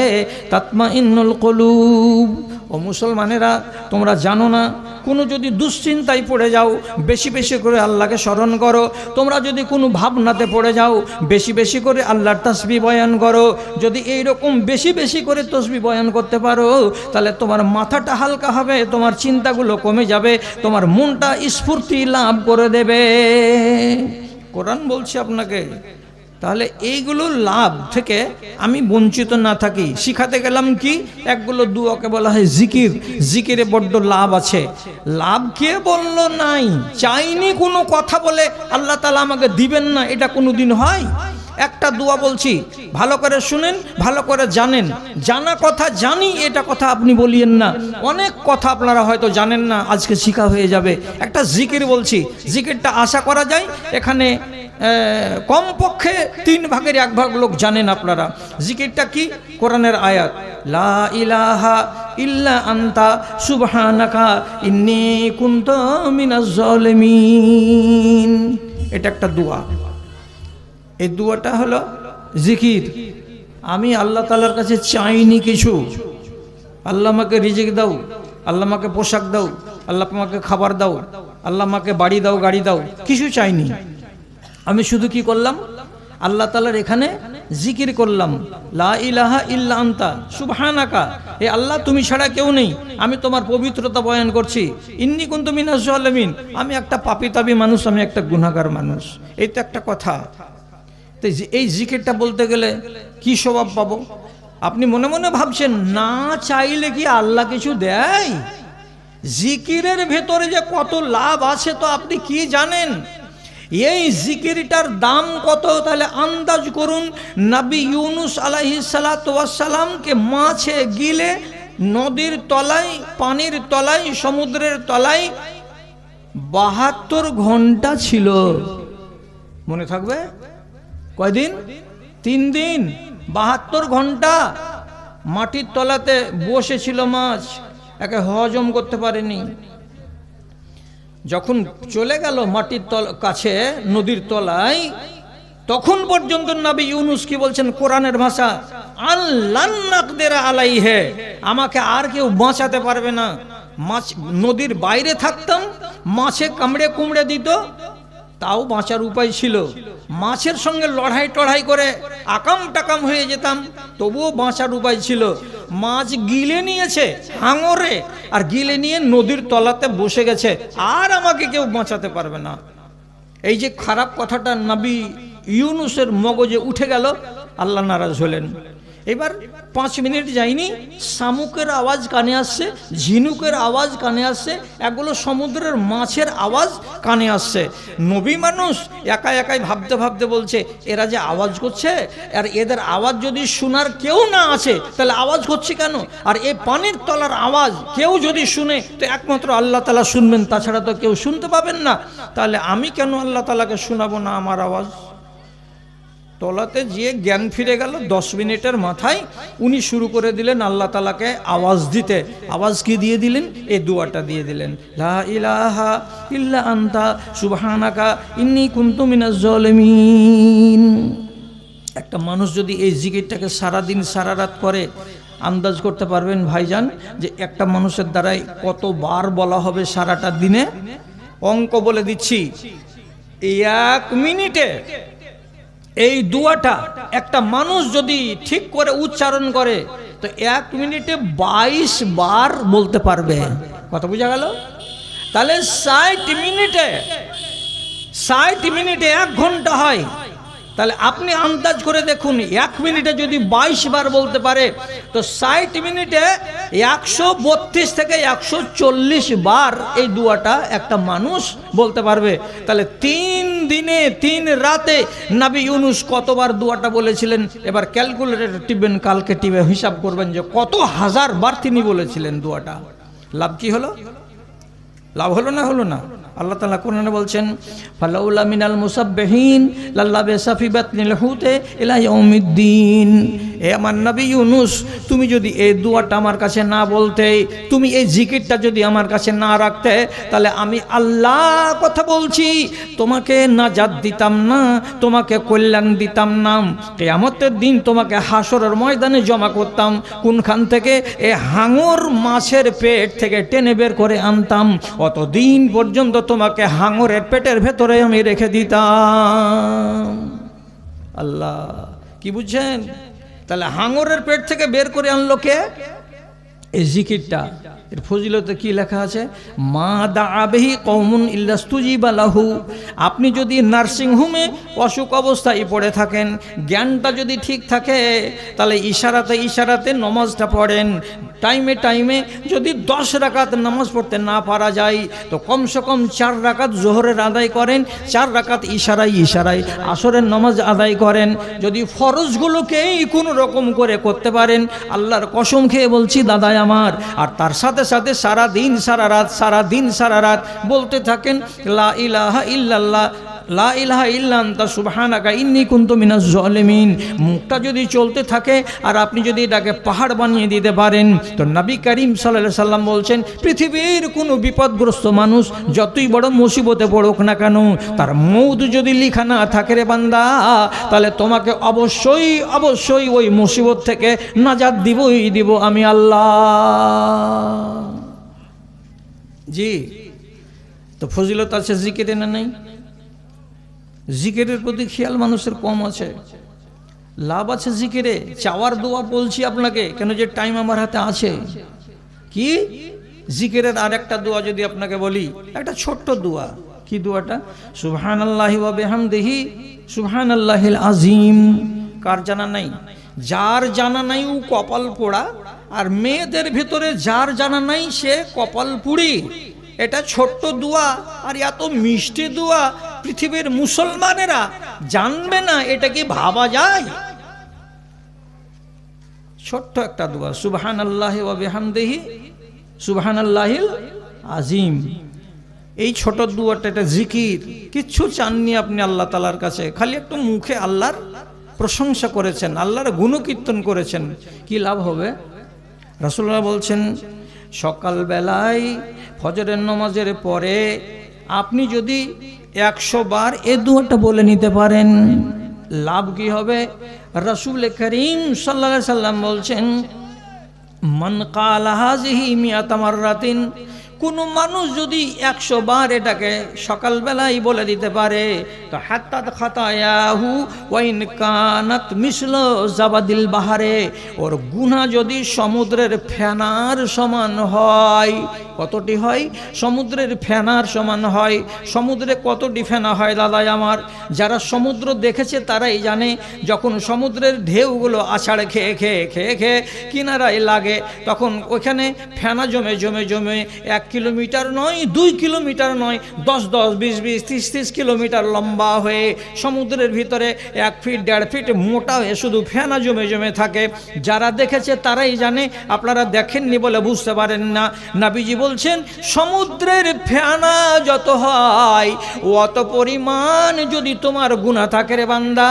তাতমাইন্নুল কুলুব। ও মুসলমানেরা, তোমরা জানো না কোনো যদি দুশ্চিন্তায় পড়ে যাও বেশি বেশি করে আল্লাহকে স্মরণ করো। তোমরা যদি কোনো ভাবনাতে পড়ে যাও বেশি বেশি করে আল্লাহর তাসবিহ বয়ান করো। যদি এইরকম বেশি বেশি করে তাসবিহ বয়ান করতে পারো তাহলে তোমার মাথাটা হালকা হবে, তোমার চিন্তাগুলো কমে যাবে, তোমার মনটা স্ফূর্তি লাভ করে দেবে। কোরআন বলছে আপনাকে। তাহলে এইগুলো লাভ থেকে আমি বঞ্চিত না থাকি। শিখাতে গেলাম কি? একগুলো দুয়াকে বলা হয় জিকির। জিকিরে বড্ড লাভ আছে। লাভ কে বলল নাই? চাইনি কোনো কথা বলে আল্লাহ তাআলা আমাকে দিবেন না, এটা কোনো দিন হয়? একটা দোয়া বলছি, ভালো করে শুনেন, ভালো করে জানেন। জানা কথা জানি এটা কথা আপনি বলিয়েন না। অনেক কথা আপনারা হয়তো জানেন না, আজকে শিখা হয়ে যাবে। একটা জিকির বলছি, জিকিরটা আশা করা যায় এখানে কমপক্ষে 3 ভাগের 1 ভাগ লোক জানেন আপনারা। জিকিরটা কি? কোরআনের আয়াত লা ইলাহা ইল্লা আনতা সুবহানাকা ইন্নী কুনতু মিনাজ জালিমিন। এটা একটা দোয়া। এই দোয়াটা হলো জিকির। আমি আল্লাহ তাআলার কাছে চাইনি কিছু, আল্লাহ আমাকে রিজিক দাও, আল্লাহ আমাকে পোশাক দাও, আল্লাহ আমাকে খাবার দাও, আল্লাহ আমাকে বাড়ি দাও, গাড়ি দাও, কিছু চাইনি। আমি শুধু কি করলাম? আল্লাহ তাআলার এখানে জিকির করলাম, লা ইলাহা ইল্লা আনতা সুবহানাকা, হে আল্লাহ তুমি ছাড়া কেউ নেই, আমি তোমার পবিত্রতা বয়ান করছি। ইন্নী কুনতু মিনাজ জালিমিন, আমি একটা পাপী মানুষ, আমি একটা গুনাহগার মানুষ। এই তো একটা কথা। তো এই জিকিরটা বলতে গেলে কি স্বভাব পাবো? আপনি মনে মনে ভাবছেন না চাইলে কি আল্লাহ কিছু দেয়? জিকিরের ভেতরে যে কত লাভ আছে তো আপনি কি জানেন? এই জিকিরটার দাম কত তাহলে আন্দাজ করুন। নবী ইউনুস আলাইহিস সালাতু ওয়াস সালামকে মাছে গিলে নদীর তলায়, পানির তলায়, সমুদ্রের তলায় 72 ঘন্টা ছিল। মনে থাকবে? কয়দিন? 3 দিন, 72 ঘন্টা মাটির তলাতে বসেছিল মাছ, একে হজম করতে পারেনি। যখন চলে গেল মাটির কাছে, নদীর তলায়, তখন পর্যন্ত নবী ইউনুস কি বলছেন কোরআনের ভাষা, আল্লান নাকদিরা আলাইহে, আমাকে আর কেউ বাঁচাতে পারবে না। মাছ নদীর বাইরে থাকতাম, মাছে কামড়ে কুমড়ে দিত, তাও বাঁচার উপায় ছিল। মাছের সঙ্গে লড়াই টড়াই করে আকাম টাকাম হয়ে যেতাম, তবুও বাঁচার উপায় ছিল। মাছ গিলে নিয়েছে হাঙরে, আর গিলে নিয়ে নদীর তলাতে বসে গেছে, আর আমাকে কেউ বাঁচাতে পারবে না। এই যে খারাপ কথাটা নবী ইউনুসের মগজে উঠে গেল, আল্লাহ নারাজ হলেন। এবার 5 মিনিট যায়নি, শামুকের আওয়াজ কানে আসছে, ঝিনুকের আওয়াজ কানে আসছে, এগুলো সমুদ্রের মাছের আওয়াজ কানে আসছে। নবী মানুষ একা একাই ভাবতে ভাবতে বলছে, এরা যে আওয়াজ করছে, আর এদের আওয়াজ যদি শোনার কেউ না আছে তাহলে আওয়াজ করছে কেন? আর এই পানির তলার আওয়াজ কেউ যদি শুনে তো একমাত্র আল্লাহ তাআলা শুনবেন, তাছাড়া তো কেউ শুনতে পাবেন না। তাহলে আমি কেন আল্লাহ তাআলাকে শোনাবো না আমার আওয়াজ? তলাতে গিয়ে জ্ঞান ফিরে গেল। 10 মিনিটের মাথায় উনি শুরু করে দিলেন আল্লাহ তাআলাকে আওয়াজ দিতে। আওয়াজ কি দিয়ে দিলেন? এই দোয়াটা দিয়ে দিলেন, লা ইলাহা ইল্লা আনতা সুবহানাকা ইন্নী কুনতু মিনাজ জালিমিন। একটা মানুষ যদি এই জিকিরটাকে সারা দিন সারা রাত করে, আন্দাজ করতে পারবেন ভাইজান যে একটা মানুষের দ্বারাই কতবার বলা হবে সারাটা দিনে? অঙ্ক বলে দিচ্ছি, 1 মিনিটে এই দোয়াটা একটা মানুষ যদি ঠিক করে উচ্চারণ করে তো 1 মিনিটে 22 বার বলতে পারবে। কথা বোঝা গেল? তাহলে 60 মিনিটে 1 ঘন্টা হয়। তাহলে আপনি আন্দাজ করে দেখুন, 1 মিনিটে যদি 22 বার বলতে পারে তো 60 মিনিটে 132 থেকে 140 বার এই দোয়াটা একটা মানুষ বলতে পারবে। তাহলে 3 দিনে 3 রাতে নবী ইউনুস কতবার দোয়াটা বলেছিলেন? এবার ক্যালকুলেটর টিপবেন, কালকে টিপে হিসাব করবেন যে কত হাজার বার তিনি বলেছিলেন দোয়াটা। লাভ কি হলো? লাভ হলো না? হলো না? আল্লাহ তাআলা কোরআনে বলছেন, ফালাউলা মিনাল মুসাব্বিহিন লাল্লাবিসা ফি বাতনিল হুতে ইলা ইয়াউমিদ্দিন। এ আমার নবী ইউনুস, তুমি যদি এই দোয়াটা আমার কাছে না বলতে, তুমি এই জিকিরটা যদি আমার কাছে না রাখতে, তাহলে আমি আল্লাহ কথা বলছি তোমাকে নাজাত দিতাম না, তোমাকে কল্যাণ দিতাম না। কিয়ামতের দিন তোমাকে হাসরের ময়দানে জমা করতাম। কোনখান থেকে? এ হাঙর মাছের পেট থেকে টেনে বের করে আনতাম, অতদিন পর্যন্ত তোমাকে হাঙরের পেটের ভেতরে আমি রেখে দিতাম। আল্লাহ, কি বুঝছেন? তাহলে হাঙরের পেট থেকে বের করে আনলো কে? এই জিকিরটা। এর ফজিলতে কি লেখা আছে? মা দাআ বিহি কওমুন ইল্লাস্তুজিবা লাহু। আপনি যদি নার্সিং হোমে অসুখ অবস্থায় পড়ে থাকেন, জ্ঞানটা যদি ঠিক থাকে, তাহলে ইশারাতে ইশারাতে নামাজটা পড়েন। টাইমে টাইমে যদি 10 রাকাত নামাজ পড়তে না পারা যায় তো কমসে কম 4 রাকাত জোহরের আদায় করেন, 4 রাকাত ইশারায় ইশারায় আসরের নামাজ আদায় করেন। যদি ফরজগুলোকেই কোনো রকম করে করতে পারেন, আল্লাহর কসম খেয়ে বলছি দাদাই আমার, আর তার সাথে সাথে সারা দিন সারা রাত বলতে থাকেন লা ইলাহা ইল্লাল্লাহ লা ইলাহা ইল্লা আনতা সুবহানাকা ইন্নী কুনতু মিনাজ জালিমিন। মুখটা যদি চলতে থাকে আর আপনি যদি এটাকে পাহাড় বানিয়ে দিতে পারেন, তো নবী করিম সাল্লাল্লাহু আলাইহি সাল্লাম বলছেন, পৃথিবীর কোনো বিপদগ্রস্ত মানুষ যতই বড় মুসিবতে পড়ুক না কেন, তার মউত যদি লেখা না থাকে রে বান্দা, তাহলে তোমাকে অবশ্যই ওই মুসিবত থেকে নাজাত দিব আমি আল্লাহ। জি, তো ফজিলত আছে জিকিরে না নাই? জিকিরের প্রতি খেয়াল মানুষের কম আছে। লাভ আছে জিকিরে। চাওয়ার দোয়া বলছি আপনাকে, কেন যে টাইম আমার হাতে আছে। কি জিকিরের আরেকটা দোয়া যদি আপনাকে বলি, একটা ছোট্ট দোয়া। কি দোয়াটা? সুবহানাল্লাহি ওয়া বিহামদিহি সুবহানাল্লাহিল আযীম। কার জানা নাই? যার জানা নাই ও কপাল পোড়া, আর মেয়েদের ভিতরে যার জানা নাই সে কপাল পুড়ি। এটা ছোট্ট দোয়া আর এত মিষ্টি দোয়া, পৃথিবীর মুসলমানেরা জানবে না, এটা কি ভাবা যায়? ছোট্ট একটা দোয়া, সুবহানাল্লাহি ওয়া বিহামদিহি সুবহানাল্লাহিল আজিম। এই ছোট দোয়াটা, এটা জিকির, কিচ্ছু চাননি আপনি আল্লাহ তাআলার কাছে, খালি একটু মুখে আল্লাহর প্রশংসা করেছেন, আল্লাহর গুণকীর্তন করেছেন, কি লাভ হবে? রাসূলুল্লাহ বলছেন সকালবেলায় ফজরের নামাজের পরে আপনি যদি 100 বার এই দোয়াটা বলে নিতে পারেন, লাভ কি হবে? রাসূল করিম সাল্লাল্লাহু আলাইহি সাল্লাম বলছেন মান ক্বালা হাযিহি মিআতা মাররাতিন, কোন মানুষ যদি 100 বার এটাকে সকালবেলায় বলে দিতে পারে, তো হাত্তাত খাতায়াহু ওয়া ইন কানাত মিসলু জাবাদিল বাহারে, ওর গুনাহ যদি সমুদ্রের ফেনার সমান হয়, কতটি হয়? সমুদ্রের ফেনার সমান হয়। সমুদ্রে কতটি ফেনা হয় দাদাই আমার? যারা সমুদ্র দেখেছে তারাই জানে, যখন সমুদ্রের ঢেউগুলো আছাড়ে খেয়ে খেয়ে খেয়ে খেয়ে কিনারায় লাগে, তখন ওইখানে ফেনা জমে জমে জমে 1 কিলোমিটার নয়, 2 কিলোমিটার নয়, 10 10, 20 20, 30 30 কিলোমিটার লম্বা হয়ে সমুদ্রের ভিতরে 1 ফিট 1.5 ফিট মোটা হয়ে শুধু ফেনা জমে জমে থাকে। যারা দেখেছে তারাই জানে, আপনারা দেখেননি বলে বুঝতে পারেন না। নবীজি বলছেন সমুদ্রের ফেনা যত হয় অত পরিমাণ যদি তোমার গুনাহ থাকে রে বান্দা,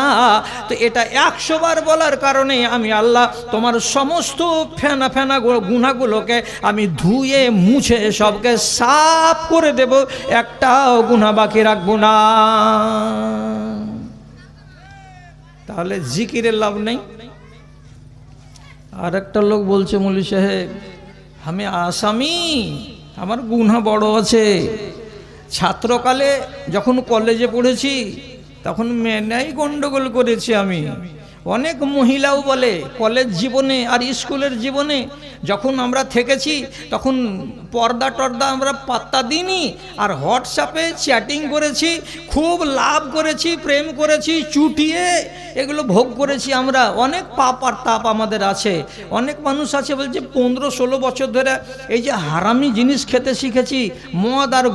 তো এটা 100 বার বলার কারণে আমি আল্লাহ তোমার সমস্ত ফেনা ফেনা গুনাহগুলোকে আমি ধুয়ে মুছে সবকে সাফ করে দেব, একটাও গুনাহ বাকি রাখবো না। তাহলে জিকিরের লাভ নেই। আর একটা লোক বলছে মৌলী সাহেব আমি আসামি, আমার গুনাহ বড় আছে। ছাত্রকালে যখন কলেজে পড়েছি তখন মেয়েরাই গন্ডগোল করেছি আমি। অনেক মহিলাও বলে কলেজ জীবনে আর স্কুলের জীবনে যখন আমরা থেকেছি তখন পর্দা টর্দা আমরা পাত্তা দিইনি, আর হোয়াটসঅ্যাপে চ্যাটিং করেছি, খুব লাভ করেছি, প্রেম করেছি, চুটিয়ে এগুলো ভোগ করেছি আমরা। অনেক পাপ আর তাপ আমাদের আছে। অনেক মানুষ আছে বলছে 15-16 বছর ধরে এই যে হারামি জিনিস খেতে শিখেছি, মদ আর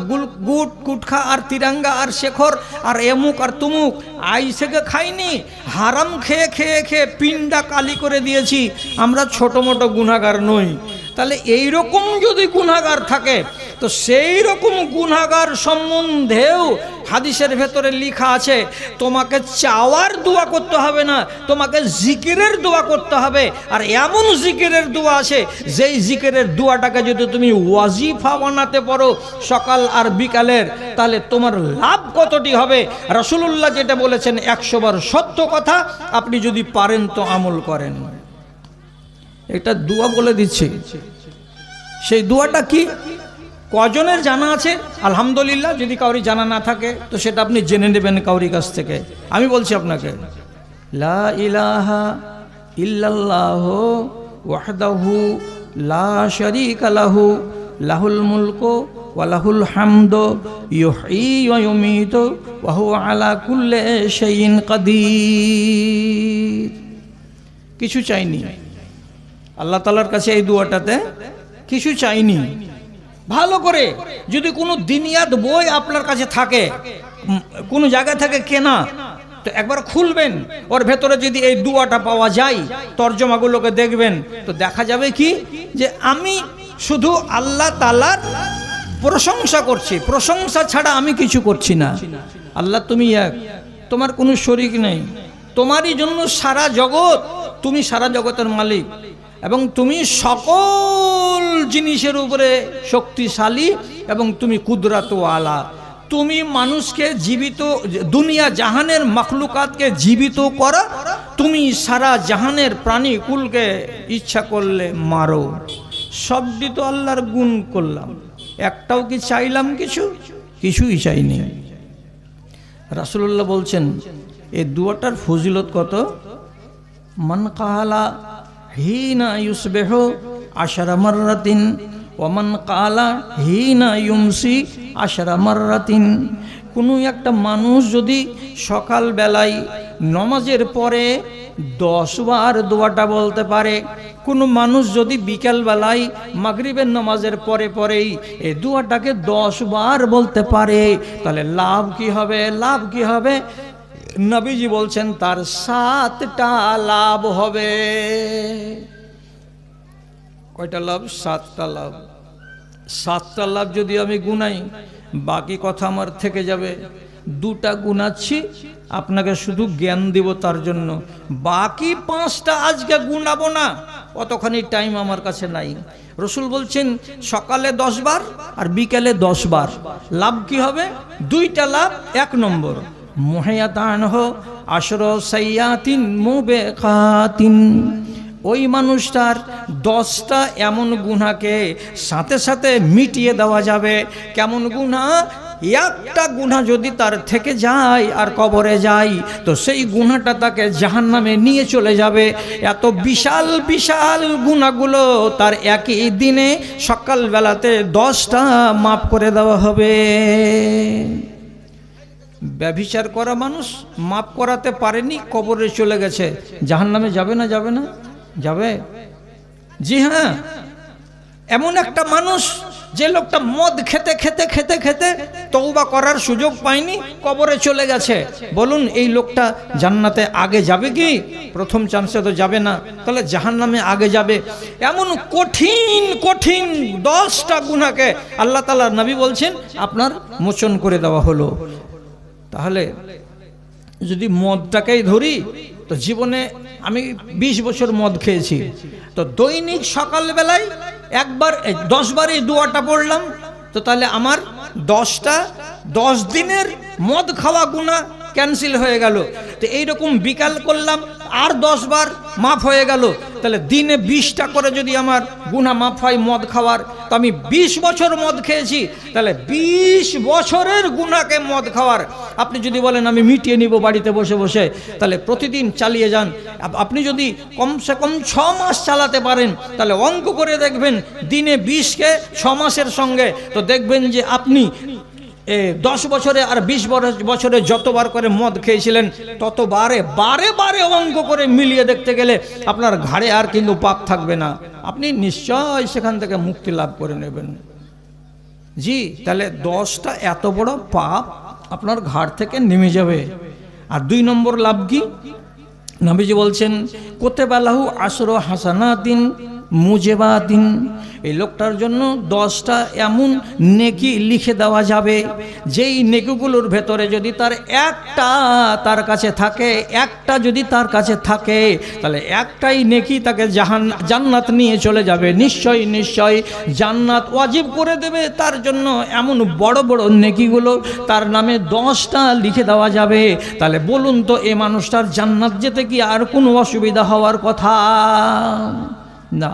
গুটখা আর তিরাঙ্গা আর শেখর আর এমুক আর তুমুক, আইসেকে খাইনি, হারাম খেয়ে খেয়ে খেয়ে পিন্ডা কালি করে দিয়েছি। আমরা ছোট মোটো গুনাহগার নই। তাহলে এইরকম যদি গুনাহগার থাকে তো সেই রকম গুনাহগার সম্বন্ধেও হাদিসের ভেতরে লেখা আছে তোমাকে চাওয়ার দোয়া করতে হবে না, তোমাকে জিকিরের দোয়া করতে হবে। আর এমন জিকিরের দোয়া আছে যেই জিকিরের দোয়াটাকে যদি তুমি ওয়াজিফা বানাতে পারো সকাল আর বিকালের, তাহলে তোমার লাভ কতটি হবে। রাসূলুল্লাহ যেটা বলেছেন 100 বার সত্য কথা, আপনি যদি পারেন তো আমল করেন। এটা দোয়া বলে দিচ্ছি। সেই দোয়াটা কি কজনের জানা আছে? আলহামদুলিল্লাহ। যদি কাউরি জানা না থাকে তো সেটা আপনি জেনে নেবেন কাউরি কাছ থেকে। আমি বলছি আপনাকে, লা ইলাহা ইল্লাল্লাহু ওয়াহদাহু লা শারীকা লাহু লাহুল মুলকু ওয়া লাহুল হামদু ইউহয়ী ওয়া ইউমীতু ওয়া হুয়া আলা কুল্লি শাইইন কাদির। কিছু চাইনি আল্লাহ তাআলার কাছে এই দোয়াটাতে, কিছু চাইনি। ভালো করে যদি কোনো দিনিয়াত বই আপনার কাছে থাকে, কোনো জায়গা থেকে কেনা, তো একবার খুলবেন, ওর ভেতরে যদি এই দোয়াটা পাওয়া যায়, তর্জমাগুলোকে দেখবেন, তো দেখা যাবে কি যে আমি শুধু আল্লাহ তাআলার প্রশংসা করছি, প্রশংসা ছাড়া আমি কিছু করছি না। আল্লাহ তুমি এক, তোমার কোনো শরীক নেই, তোমারই জন্য সারা জগৎ, তুমি সারা জগতের মালিক এবং তুমি সকল জিনিসের উপরে শক্তিশালী এবং তুমি কুদরতওয়ালা। তুমি মানুষকে জীবিত, দুনিয়া জাহানের মখলুকাতকে জীবিত করো, তুমি সারা জাহানের প্রাণী কুলকে ইচ্ছা করলে মারো। সবটি তো আল্লাহর গুণ করলাম, একটাও কি চাইলাম কিছু? কিছুই চাইনি। রাসূলুল্লাহ বলছেন এই দুয়াটার ফজিলত কত। মান কালা হিনা ইউসবিহু 10 মাররাতিন ওয়া মান কালা হিনা ইউমসি 10 মাররাতিন। কোনো একটা মানুষ যদি সকাল বেলায় নমাজের পরে 10 বার দোয়াটা বলতে পারে, কোনো মানুষ যদি বিকেলবেলায় মাগরিবের নামাজের পরে পরেই এই দুয়াটাকে 10 বার বলতে পারে, তাহলে লাভ কি হবে? লাভ কি হবে? নবীজি বলছেন তার 7টা লাভ হবে। কয়টা লাভ? 7টা লাভ। 7টা লাভ যদি আমি গুনাই, বাকি কথা আমার থেকে যাবে। 2টা গুনাচ্ছি, আপনাকে শুধু জ্ঞান দিব তার জন্য। বাকি 5টা আজকে গুনাবো না, অতখানি টাইম আমার কাছে নাই। রসুল বলছেন সকালে 10 বার আর বিকেলে 10 বার। লাভ কি হবে? 2টা লাভ। 1 নম্বর, মুহায়াতান হো আশর সাইয়াতিন মুবেকাতিন, ওই মানুষটার 10টা এমন গুনাহকে সাথে সাথে মিটিয়ে দেওয়া যাবে। কেমন গুনাহ? একটা গুনাহ যদি তার থেকে যায় আর কবরে যায়, তো সেই গুনাহটা তাকে জাহান্নামে নিয়ে চলে যাবে। এত বিশাল বিশাল গুনাহগুলো তার একই দিনে সকালবেলাতে 10টা মাফ করে দেওয়া হবে। ব্যভিচার করা মানুষ মাফ করাতে পারেনি, কবরে চলে গেছে, জাহান্নামে যাবে না? যাবে না? যাবে। জি হ্যাঁ, এমন একটা মানুষ যে লোকটা মদ খেতে খেতে খেতে খেতে তওবা করার সুযোগ পায়নি, কবরে চলে গেছে। বলুন এই লোকটা জান্নাতে আগে যাবে কি? প্রথম চান্সে তো যাবে না, তাহলে জাহান্নামে আগে যাবে। এমন কঠিন কঠিন 10টা গুনাহকে আল্লাহ তাআলা নবী বলছেন আপনার মোচন করে দেওয়া হলো। তাহলে যদি মদটাকেই ধরি, তো জীবনে আমি 20 বছর মদ খেয়েছি, তো দৈনিক সকালবেলায় একবার 10 বার এই দোয়াটা পড়লাম, তো তাহলে আমার 10 দিনের মদ খাওয়া গুনাহ ক্যান্সেল হয়ে গেল। তো এইরকম বিকাল করলাম আর 10 বার মাফ হয়ে গেল। তাহলে দিনে 20টা করে যদি আমার গুনাহ মাফ হয় মদ খাওয়ার, তো আমি 20 বছর মদ খেয়েছি, তাহলে 20 বছরের গুনাহকে মদ খাওয়ার আপনি যদি বলেন আমি মিটিয়ে নিব বাড়িতে বসে বসে, তাহলে প্রতিদিন চালিয়ে যান। আপনি যদি কমসে কম 6 মাস চালাতে পারেন, তাহলে অঙ্ক করে দেখবেন দিনে 20কে 6 মাসের সঙ্গে, তো দেখবেন যে আপনি 10 বছরে আর 20 বছরে যতবার করে মদ খেয়েছিলেন ততবারে বারে বারে অঙ্ক করে মিলিয়ে দেখতে গেলে আপনার ঘাড়ে আর কিন্তু পাপ থাকবে না, আপনি নিশ্চয় সেখান থেকে মুক্তি লাভ করে নেবেন। জি, তাহলে 10টা এত বড় পাপ আপনার ঘাড় থেকে নেমে যাবে। আর 2 নম্বর লাভ কি? নবীজি বলছেন কুতিবালাহু আশরু হাসানাতিন মুজিবাতিন, এই লোকটার জন্য 10টা এমন নেকি লিখে দেওয়া যাবে, যেই নেকিগুলোর ভেতরে যদি তার একটা তার কাছে থাকে, একটা যদি তার কাছে থাকে, তাহলে একটাই নেকি তাকে জান্নাত নিয়ে চলে যাবে। নিশ্চয় নিশ্চয় জান্নাত ওয়াজিব করে দেবে তার জন্য। এমন বড় বড় নেকিগুলো তার নামে 10টা লিখে দেওয়া যাবে। তাহলে বলুন তো এই মানুষটার জান্নাত যেতে কি আর কোনো অসুবিধা হওয়ার কথা না?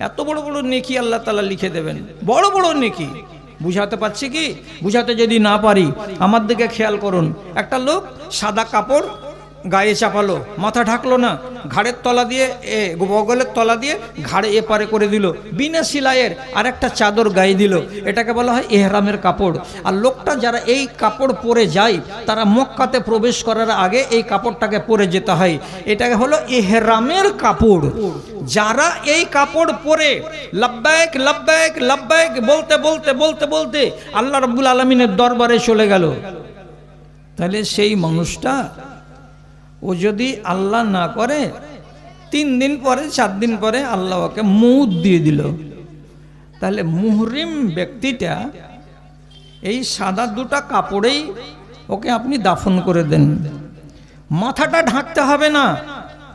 এত বড় বড় নেকি আল্লাহ তাআলা লিখে দেবেন, বড় বড় নেকি। বুঝাতে পারছি কি? বুঝাতে যদি না পারি আমার দিকে খেয়াল করুন। একটা লোক সাদা কাপড় গায়ে চাপালো, মাথা ঢাকলো না, ঘাড়ের তলা দিয়ে বগলের তলা দিয়ে ঘাড়ে এপারে করে দিল, বিনা সিলাইয়ের আর একটা চাদর গায়ে দিল, এটাকে বলা হয় ইহরামের কাপড়। আর লোকটা যারা এই কাপড় পরে যায় তারা মক্কাতে প্রবেশ করার আগে এই কাপড়টাকে পরে যেতে হয়, এটাকে হলো ইহরামের কাপড়। যারা এই কাপড় পরে লব্বাইক লব্বাইক লব্বাইক বলতে বলতে বলতে বলতে আল্লাহ রাব্বুল আলামিনের দরবারে চলে গেল, তাহলে সেই মানুষটা ও যদি আল্লাহ না করে 3 দিন পরে 4 দিন পরে আল্লাহ ওকে মউত দিয়ে দিল, তাহলে মুহরিম ব্যক্তিটা এই সাদা 2টা কাপড়েই ওকে আপনি দাফন করে দেন। মাথাটা ঢাকতে হবে না,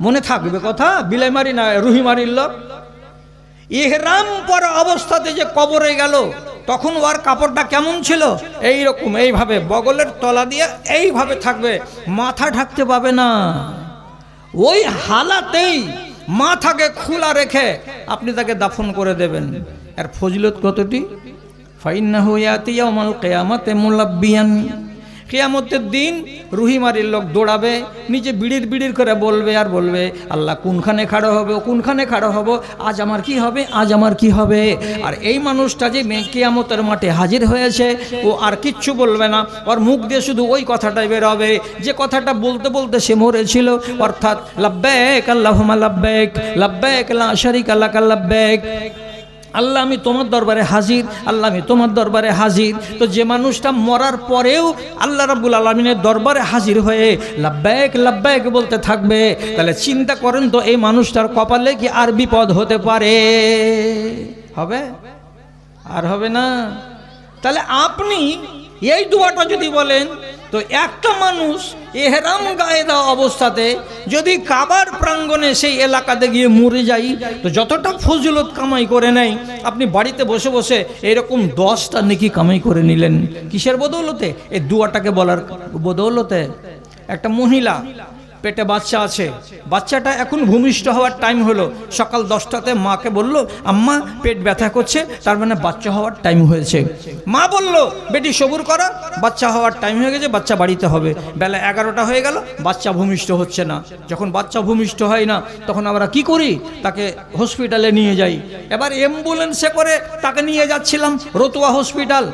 মনে থাকবে কথা, বিলাই মারি না রুহি মারির লোক। ইহরাম পরা অবস্থাতে যে কবরে গেল তখন ওর কাপড়টা কেমন ছিল? এই রকম, এইভাবে বগলের তলা দিয়ে এইভাবে থাকবে, মাথা ঢাকতে পাবে না। ওই হালাতেই মাথাকে খোলা রেখে আপনি তাকে দাফন করে দেবেন। আর ফজিলত কতটি? ফাইন্নাহু ইয়াতি ইয়াউমাল কিয়ামাতি মুলাব্বিয়ান, কিয়ামতের দিন রুহিমারির লোক দৌড়াবে, নিজে বিড়ির বিড়ির করে বলবে আর বলবে, আল্লাহ কোনখানে খাড়ো হবে, ও কোনখানে খাড়ো হব, আজ আমার কি হবে, আজ আমার কি হবে। আর এই মানুষটা যে কিয়ামতের মাঠে হাজির হয়েছে, ও আর কিচ্ছু বলবে না, ওর মুখ দিয়ে শুধু ওই কথাটাই বের হবে যে কথাটা বলতে বলতে সে মরেছিল, অর্থাৎ লাব্বাইক আল্লাহুম্মা লাব্বাইক, লাব্বাইক লা শারীকা লাকা লাব্বাইক। আল্লাহ আমি তোমার দরবারে হাজির, আল্লাহ আমি তোমার দরবারে হাজির। তো যে মানুষটা মরার পরেও আল্লাহ রাব্বুল আলামিনের দরবারে হাজির হয়ে লাব্বাইক লাব্বাইক বলতে থাকবে, তাহলে চিন্তা করেন তো এই মানুষটার কপালে কি আর বিপদ হতে পারে? হবে? আর হবে না। তাহলে আপনি এই দোয়াটা যদি বলেন, তো একটা মানুষ এহরাম গায়ে দেওয়া অবস্থাতে যদি কাবার প্রাঙ্গণে সেই এলাকাতে গিয়ে মরে যাই, তো যতটা ফজিলত কামাই করে নেয়, আপনি বাড়িতে বসে বসে এরকম 10টা নেকি কামাই করে নিলেন। কিসের বদৌলতে? এই দোয়াটাকে বলার বদৌলতে। একটা মহিলা পেটে বাচ্চা আছে, বাচ্চাটা এখন ভূমিষ্ঠ হওয়ার টাইম হলো, সকাল 10টাতে মাকে বলল, আম্মা পেট ব্যথা করছে, তার মানে বাচ্চা হওয়ার টাইম হয়েছে। মা বলল, বেটি সবুর করো, বাচ্চা হওয়ার টাইম হয়ে গেছে, বাচ্চা বাড়িতে হবে। বেলা 11টা হয়ে গেল, বাচ্চা ভূমিষ্ঠ হচ্ছে না। যখন বাচ্চা ভূমিষ্ঠ হয় না, তখন আমরা কি করি? তাকে হসপিটালে নিয়ে যাই। এবার অ্যাম্বুলেন্সে করে তাকে নিয়ে যাচ্ছিলাম রতুয়া হসপিটাল।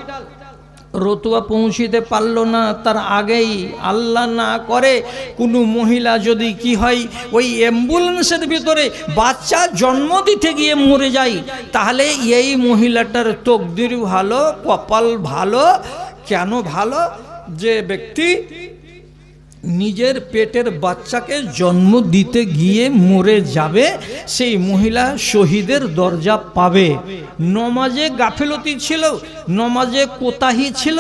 রতুয়া পৌঁছিতে পারলো না, তার আগেই আল্লাহ না করে কোনো মহিলা যদি কি হয় ওই অ্যাম্বুলেন্সের ভিতরে বাচ্চা জন্ম দিতে গিয়ে মরে যায়, তাহলে এই মহিলাটার তকদির ভালো, কপাল ভালো। কেন ভালো? যে ব্যক্তি নিজের পেটের বাচ্চাকে জন্ম দিতে গিয়ে মরে যাবে, সেই মহিলা শহীদের দরজা পাবে। নমাজে গাফিলতি ছিল, নমাজে কোতাহি ছিল,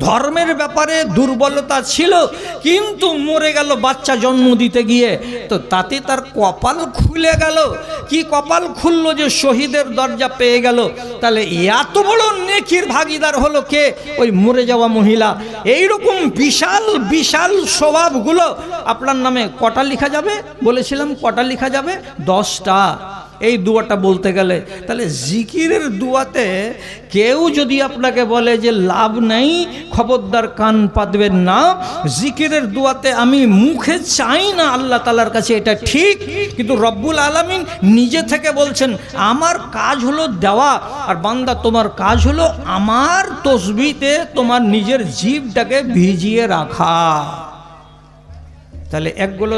ধর্মের ব্যাপারে দুর্বলতা ছিল, কিন্তু মরে গেল বাচ্চা জন্ম দিতে গিয়ে, তো তাতে তার কপাল খুলে গেল। কি কপাল খুললো যে শহীদের দরজা পেয়ে গেল। তাহলে এত বড় নেকির ভাগিদার হলো কে? ওই মরে যাওয়া মহিলা। এইরকম বিশাল বিশাল স্বভাবগুলো আপনার নামে কটা লেখা যাবে? বলেছিলাম কটা লেখা যাবে? 10টা। এই দোয়াটা বলতে গেলে, তাহলে জিকিরের দোয়াতে কেউ যদি আপনাকে বলে যে লাভ নেই, খবরদার কান পাতবেন না। জিকিরের দোয়াতে আমি মুখে চাই না আল্লাহ তাআলার কাছে, এটা ঠিক, কিন্তু রব্বুল আলামিন নিজে থেকে বলছেন আমার কাজ হলো দেওয়া, আর বান্দা তোমার কাজ হলো আমার তসবিতে তোমার নিজের জিভটাকে ভিজিয়ে রাখা। তাহলে একগুলো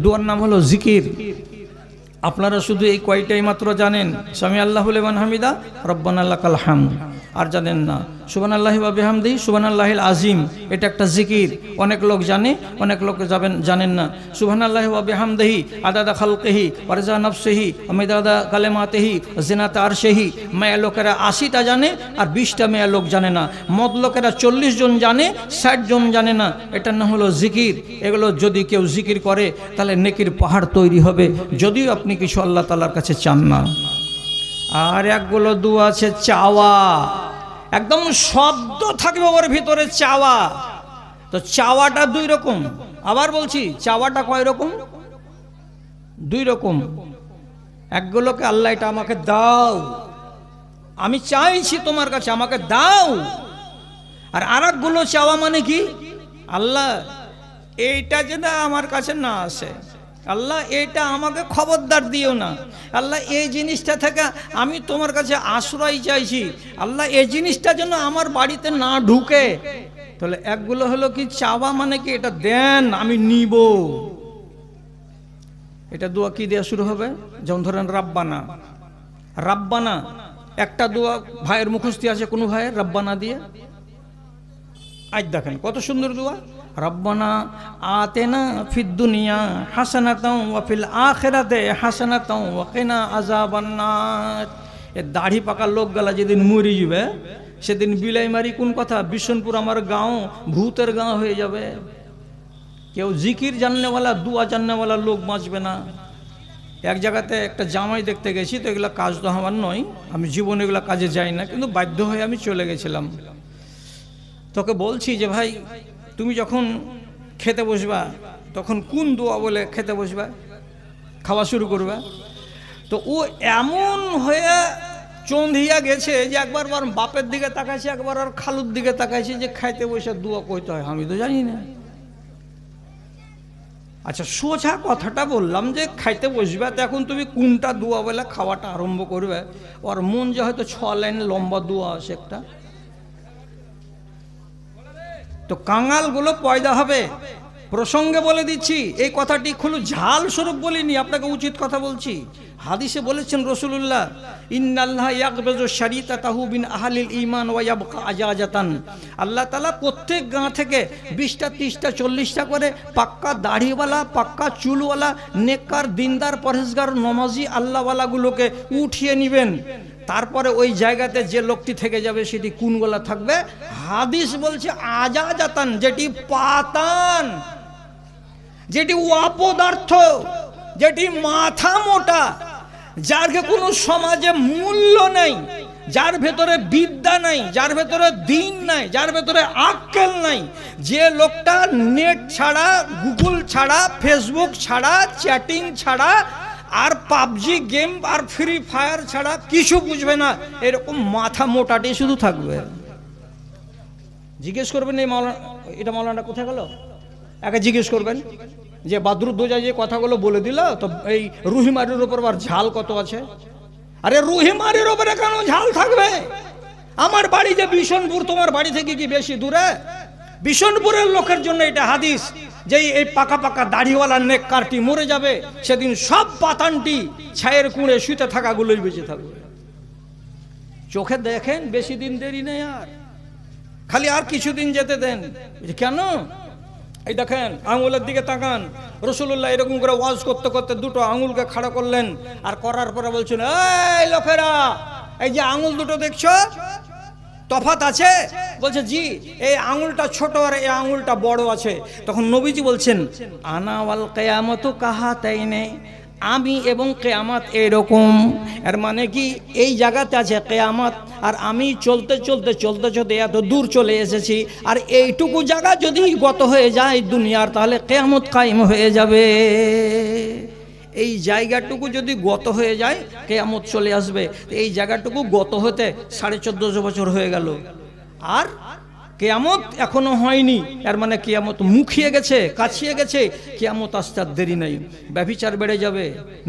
দোয়ার নাম হলো জিকির। আপনারা শুধু এই কয়টাই মাত্র জানেন, সামি আল্লাহু লিমান হামিদা, রব্বানা লাকাল হামদ, আর জানেন না সুবহানাল্লাহি ওয়া বিহামদিহি সুবহানাল্লাহিল আযীম। এটা একটা জিকির, অনেক লোক জানে, অনেক লোক জানেন না। সুবহানাল্লাহি ওয়া বিহামদিহি আদাদা খালকিহি ওয়া রিজা নাফসিহি ওয়া মিদাদা কালিমাতিহি ওয়া জিনাতা আরশিহি। মেয়ে লোকেরা 80টা জানে আর 20টা মেয়ে লোক জানে না। মদ লোকেরা 40 জন জানে, 60 জন জানে না। এটার নাম হলো জিকির। এগুলো যদি কেউ জিকির করে তাহলে নেকির পাহাড় তৈরি হবে, যদিও আপনি কিছু আল্লাহ তাআলার কাছে চান না। আর একগুলো দোয়া আছে চাওয়া, একদম শব্দ থাকবে ওর ভিতরে চাওয়া। তো চাওয়াটা 2 রকম। আবার বলছি, চাওয়াটা কয় রকম? 2 রকম। একগুলোকে আল্লাহ এটা আমাকে দাও, আমি চাইছি তোমার কাছে, আমাকে দাও। আর আরেকগুলো চাওয়া মানে কি? আল্লাহ এইটা যেন আমার কাছে না আসে, আল্লাহ এটা আমাকে খবরদার দিও না, আল্লাহ এই জিনিসটা থেকে আমি তোমার কাছে আশ্রয় চাইছি, আল্লাহ এই জিনিসটা যেন আমার বাড়িতে না ঢুকে। তাহলে একগুলো হলো কি চাওয়া মানে কি এটা দেন আমি নিব। এটা দোয়া কি দেওয়া শুরু হবে? যেমন ধরেন রাব্বানা, রাব্বানা একটা দোয়া ভাইয়ের মুখস্থি আছে, কোনো ভাইয়ের রাব্বানা দিয়ে। আজ দেখেন কত সুন্দর দোয়া, রব্বানা আতেনা ফিদ দুনিয়া হাসানাতাও ওয়া ফিল আখিরাতে হাসানাতাও ওয়া কিনা আযাবান্নার। এ দাড়ি পাকা লোকগুলা যেদিন মরে যাবে সেদিন বিলাই মারি কোন কথা, বিশনপুর আমার গাঁও ভূতের গাঁও হয়ে যাবে। কেউ জিকির জাননেওয়ালা দুয়া জাননেওয়ালা লোক বাঁচবে না। এক জায়গাতে একটা জামাই দেখতে গেছি, তো এগুলো কাজ তো আমার নয়, আমি জীবনে এগুলো কাজে যাই না, কিন্তু বাধ্য হয়ে আমি চলে গেছিলাম। তোকে বলছি যে ভাই তুমি যখন খেতে বসবা তখন কোন দোয়া বলে খেতে বসবা, খাওয়া শুরু করবা। তো ও এমন হয়ে চন্ধিয়া গেছে যে একবার ওর বাপের দিকে তাকাইছে, একবার ওর খালুর দিকে তাকাইছে যে খাইতে বসে দোয়া কইতে হয়, আমি তো জানি না। আচ্ছা সোজা কথাটা বললাম যে খাইতে বসবে, তো এখন তুমি কোনটা দোয়া বলে খাওয়াটা আরম্ভ করবে? ওর মন যে হয়তো 6 লাইন লম্বা দোয়া আছে একটা, তো কাঙালগুলো পয়দা হবে। প্রসঙ্গে বলে দিচ্ছি, এই কথাটি খুব ঝাল স্বরূপ বলিনি, আপনাকে উচিত কথা বলছি। হাদিসে বলেছেন রাসূলুল্লাহ, ইন্নাল্লাহ ইয়াকবিজু শারিতাতাহু বিন আহলিল ঈমান ওয়া ইয়াবকা আজাজাতান। আল্লাহ তাআলা প্রত্যেক গাঁ থেকে 20টা 30টা 40টা করে পাক্কা দাড়িওয়ালা, পাক্কা চুলওয়ালা, নেককার, দিনদার, পরহেজগার, নমাজি আল্লাহওয়ালাগুলোকে উঠিয়ে নেবেন। তারপরে ওই জায়গাতে যে লোকটি থেকে যাবে সেটি কোন গলা থাকবে? হাদিস বলছে আজাজাতান, যেটি পাতান, যেটি অপদার্থ, যেটি মাথা মোটা, যার কোনো সমাজে মূল্য নেই, যার ভেতরে বিদ্যা নাই, যার ভেতরে দিন নাই, যার ভেতরে আক্কেল নাই, যে লোকটা নেট ছাড়া, গুগল ছাড়া, ফেসবুক ছাড়া, চ্যাটিং ছাড়া আর পাবজি গেম আর ফ্রি ফায়ার ছাড়া কিছু বুঝবে না, এরকম মাথা মোটাটি শুধু থাকবে। জিজ্ঞেস করবেন এই মাওলানা, এটা মাওলানা কোথায় গেল, একে জিজ্ঞেস করবেন যে বাদরুদ্দোজা যে কথাগুলো বলে দিল, তো এই রুহিমারির ওপর আর ঝাল কত আছে? আরে রুহিমারির ওপরে কেন ঝাল থাকবে? আমার বাড়ি যে বিশনপুর, তোমার বাড়ি থেকে কি বেশি দূরে? বিশনপুরের লোকের জন্য এটা হাদিস, যেই এই পাকা পাকা দাড়িওয়ালা নেককারটি মরে যাবে, সেদিন সব পাতানটি ছায়ের কুঁড়ে শুতে থাকাগুলোই বেঁচে থাকবে। চোখে দেখেন, বেশি দিন দেরি নেই, আর খালি আর কিছুদিন যেতে দেন। কেন? এই দেখেন, আঙুলের দিকে তাকান। রাসূলুল্লাহ এরকম করে ওয়াজ করতে করতে দুটো আঙুলকে খাড়া করলেন, আর করার পরে বলছেন, এই লোকেরা, এই যে আঙুল দুটো দেখছো, তফাৎ আছে? বলছে জি, এই আঙুলটা ছোট আর এই আঙুলটা বড় আছে। তখন নবীজি বলছেন, আনা ওয়াল কিয়ামতু কাহাতাইনে, আমি এবং কিয়ামত এরকম। এর মানে কি, এই জায়গাতে আছে কিয়ামত, আর আমি চলতে চলতে চলতে চলতে এত দূর চলে এসেছি, আর এইটুকু জায়গা যদি গত হয়ে যায় দুনিয়ার, তাহলে কিয়ামত কায়েম হয়ে যাবে। এই জায়গাটুকু যদি গত হয়ে যায়, কিয়ামত চলে আসবে। এই জায়গাটুকু গত হতে 1450 বছর হয়ে গেল, আর কিয়ামত এখনো হয়নি। এর মানে কিয়ামত মুখিয়ে গেছে, কাছিয়ে গেছে, কিয়ামত আসতে আর দেরি নেই। ব্যভিচার বেড়ে যাবে,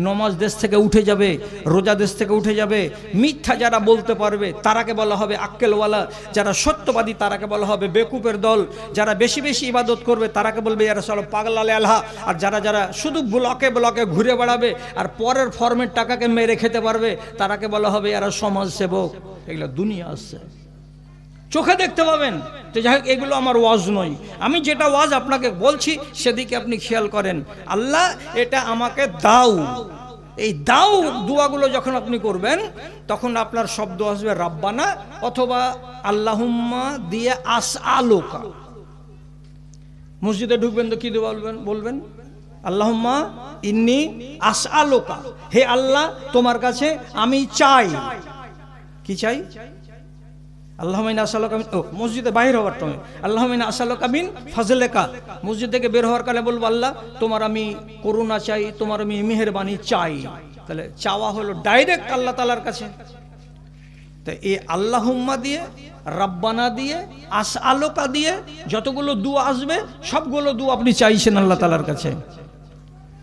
নমাজ দেশ থেকে উঠে যাবে, রোজা দেশ থেকে উঠে যাবে। মিথ্যা যারা বলতে পারবে তারাকে বলা হবে আক্কেলওয়ালা, যারা সত্যবাদী তারাকে বলা হবে বেকুপের দল, যারা বেশি বেশি ইবাদত করবে তারাকে বলবে এরা সব পাগলালে আল্লাহ, আর যারা যারা শুধু ব্লকে ব্লকে ঘুরে বেড়াবে আর পরের ফর্মের টাকাকে মেরে খেতে পারবে তারাকে বলা হবে এরা সমাজসেবক। এগুলো দুনিয়া আসছে, চোখে দেখতে পাবেন। তো যাই হোক, এগুলো আমার ওয়াজ নয়, আমি যেটা ওয়াজ আপনাকে বলছি সেদিকে আপনি খেয়াল করেন। আল্লাহ এটা আমাকে দাও, এই দাও দোয়াগুলো যখন আপনি করবেন, তখন আপনার শব্দ আসবে রাব্বানা অথবা আল্লাহুম্মা দিয়ে আসআলুকা। মসজিদে ঢুকবেন তো কি বলবেন? আল্লাহুম্মা ইন্নী আসআলুকা, হে আল্লাহ তোমার কাছে আমি চাই। কি চাই? আল্লাহুম্মা ইন্নী আসআলুকা, মসজিদে বাইরে হওয়ার টাইমে আল্লাহুম্মা ইন্নী আসআলুকা মিন ফাজলিকা, মসজিদ থেকে বের হওয়ার কালে বলবো আল্লাহ তোমার আমি করুণা চাই, তোমার আমি মেহেরবানি চাই। তাহলে চাওয়া হলো ডাইরেক্ট আল্লাহ তাআলার কাছে। তো এই আল্লাহুম্মা দিয়ে, রাব্বানা দিয়ে, আসআলুকা দিয়ে যতগুলো দোয়া আসবে সবগুলো দোয়া আপনি চাইছেন আল্লাহ তাআলার কাছে।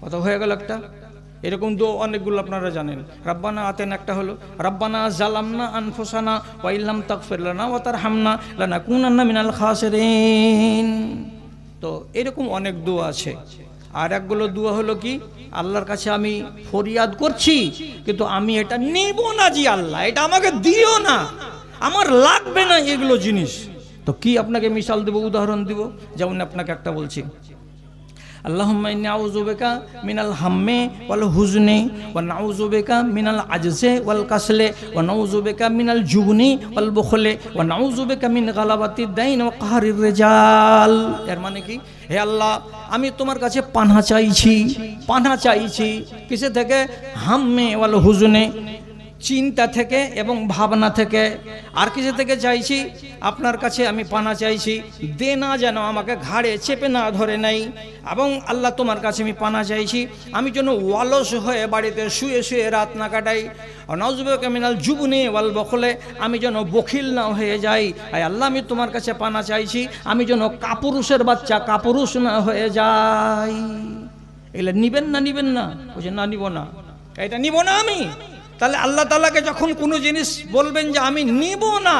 কত হয়ে গেল একটা? এরকম তো অনেকগুলো আপনারা জানেন। রাব্বানা আতেন একটা হলো, রাব্বানা জালামনা আনফুসানা ওয়া ইল্লাম তাগফির লানা ওয়া তারহামনা লানাকুনান্না মিনাল খাসিরিন। তো এরকম অনেক দোয়া আছে। আর একগুলো দোয়া হলো কি, আল্লাহর কাছে আমি ফরিয়াদ করছি কিন্তু আমি এটা নিব না, জি আল্লাহ এটা আমাকে দিও না, আমার লাগবে না এগুলো জিনিস। তো কি আপনাকে মিসাল দেব, উদাহরণ দিব। যেমন আপনাকে একটা বলছি, আল্লাহুম্মা ইন্নী আউযু বিকা মিনাল হাম্মি ওয়াল হুজনি ওয়া নাউযু বিকা মিনাল আজজি ওয়াল কাসলি ওয়া নাউযু বিকা মিনাল জুবনি ওয়াল বুখলি ওয়া নাউযু বিকা মিন গালাবাতিদ দাইন ওয়া কাহরির রিজাল। এর মানে কি, হে আল্লাহ আমি তোমার কাছে পানাহ চাইছি। কিসে থেকে? হাম্মে ওয়াল হুজনে, চিন্তা থেকে এবং ভাবনা থেকে। আর কিছু থেকে চাইছি, আপনার কাছে আমি পানা চাইছি, দেনা যেন আমাকে ঘাড়ে চেপে না ধরে নেই। এবং আল্লাহ তোমার কাছে আমি পানা চাইছি, আমি যেন অলস হয়ে বাড়িতে শুয়ে শুয়ে রাত না কাটাই। নাউযুবিল্লাহি মিনাল জুবনি ওয়াল বখলে, আমি যেন বখিল না হয়ে যাই। আয় আল্লাহ, আমি তোমার কাছে পানা চাইছি, আমি যেন কাপুরুষের বাচ্চা কাপুরুষ না হয়ে যাই। এগুলো নিবেন না? নিবেন না? বলছে না, নিব না, এটা নিব না আমি। তাহলে আল্লাহ তাআলাকে যখন কোনো জিনিস বলবেন যে আমি নিব না,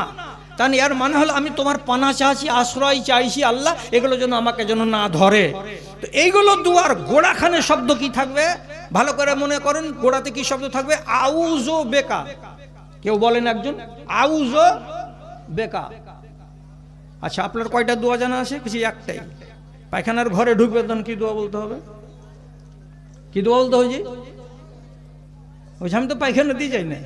তাহলে এর মানে হলো আমি তোমার পানা চাইছি, আশ্রয় চাইছি আল্লাহ, এগুলো যেন আমাকে যেন না ধরে। তো এইগুলো দুয়ার গোড়াখানে শব্দ কি থাকবে ভালো করে মনে করেন। গোড়াতে কি শব্দ থাকবে? আউযু বেকা। কেউ বলেন একজন আউযু বেকা। আচ্ছা, আপনার কয়টা দোয়া জানা আছে? কিছু একটাই। পায়খানার ঘরে ঢুকবে তখন কি দোয়া বলতে হবে? কি দোয়া বলতে হবে? ওই আমি তো পায়খানা দিয়ে যাই না।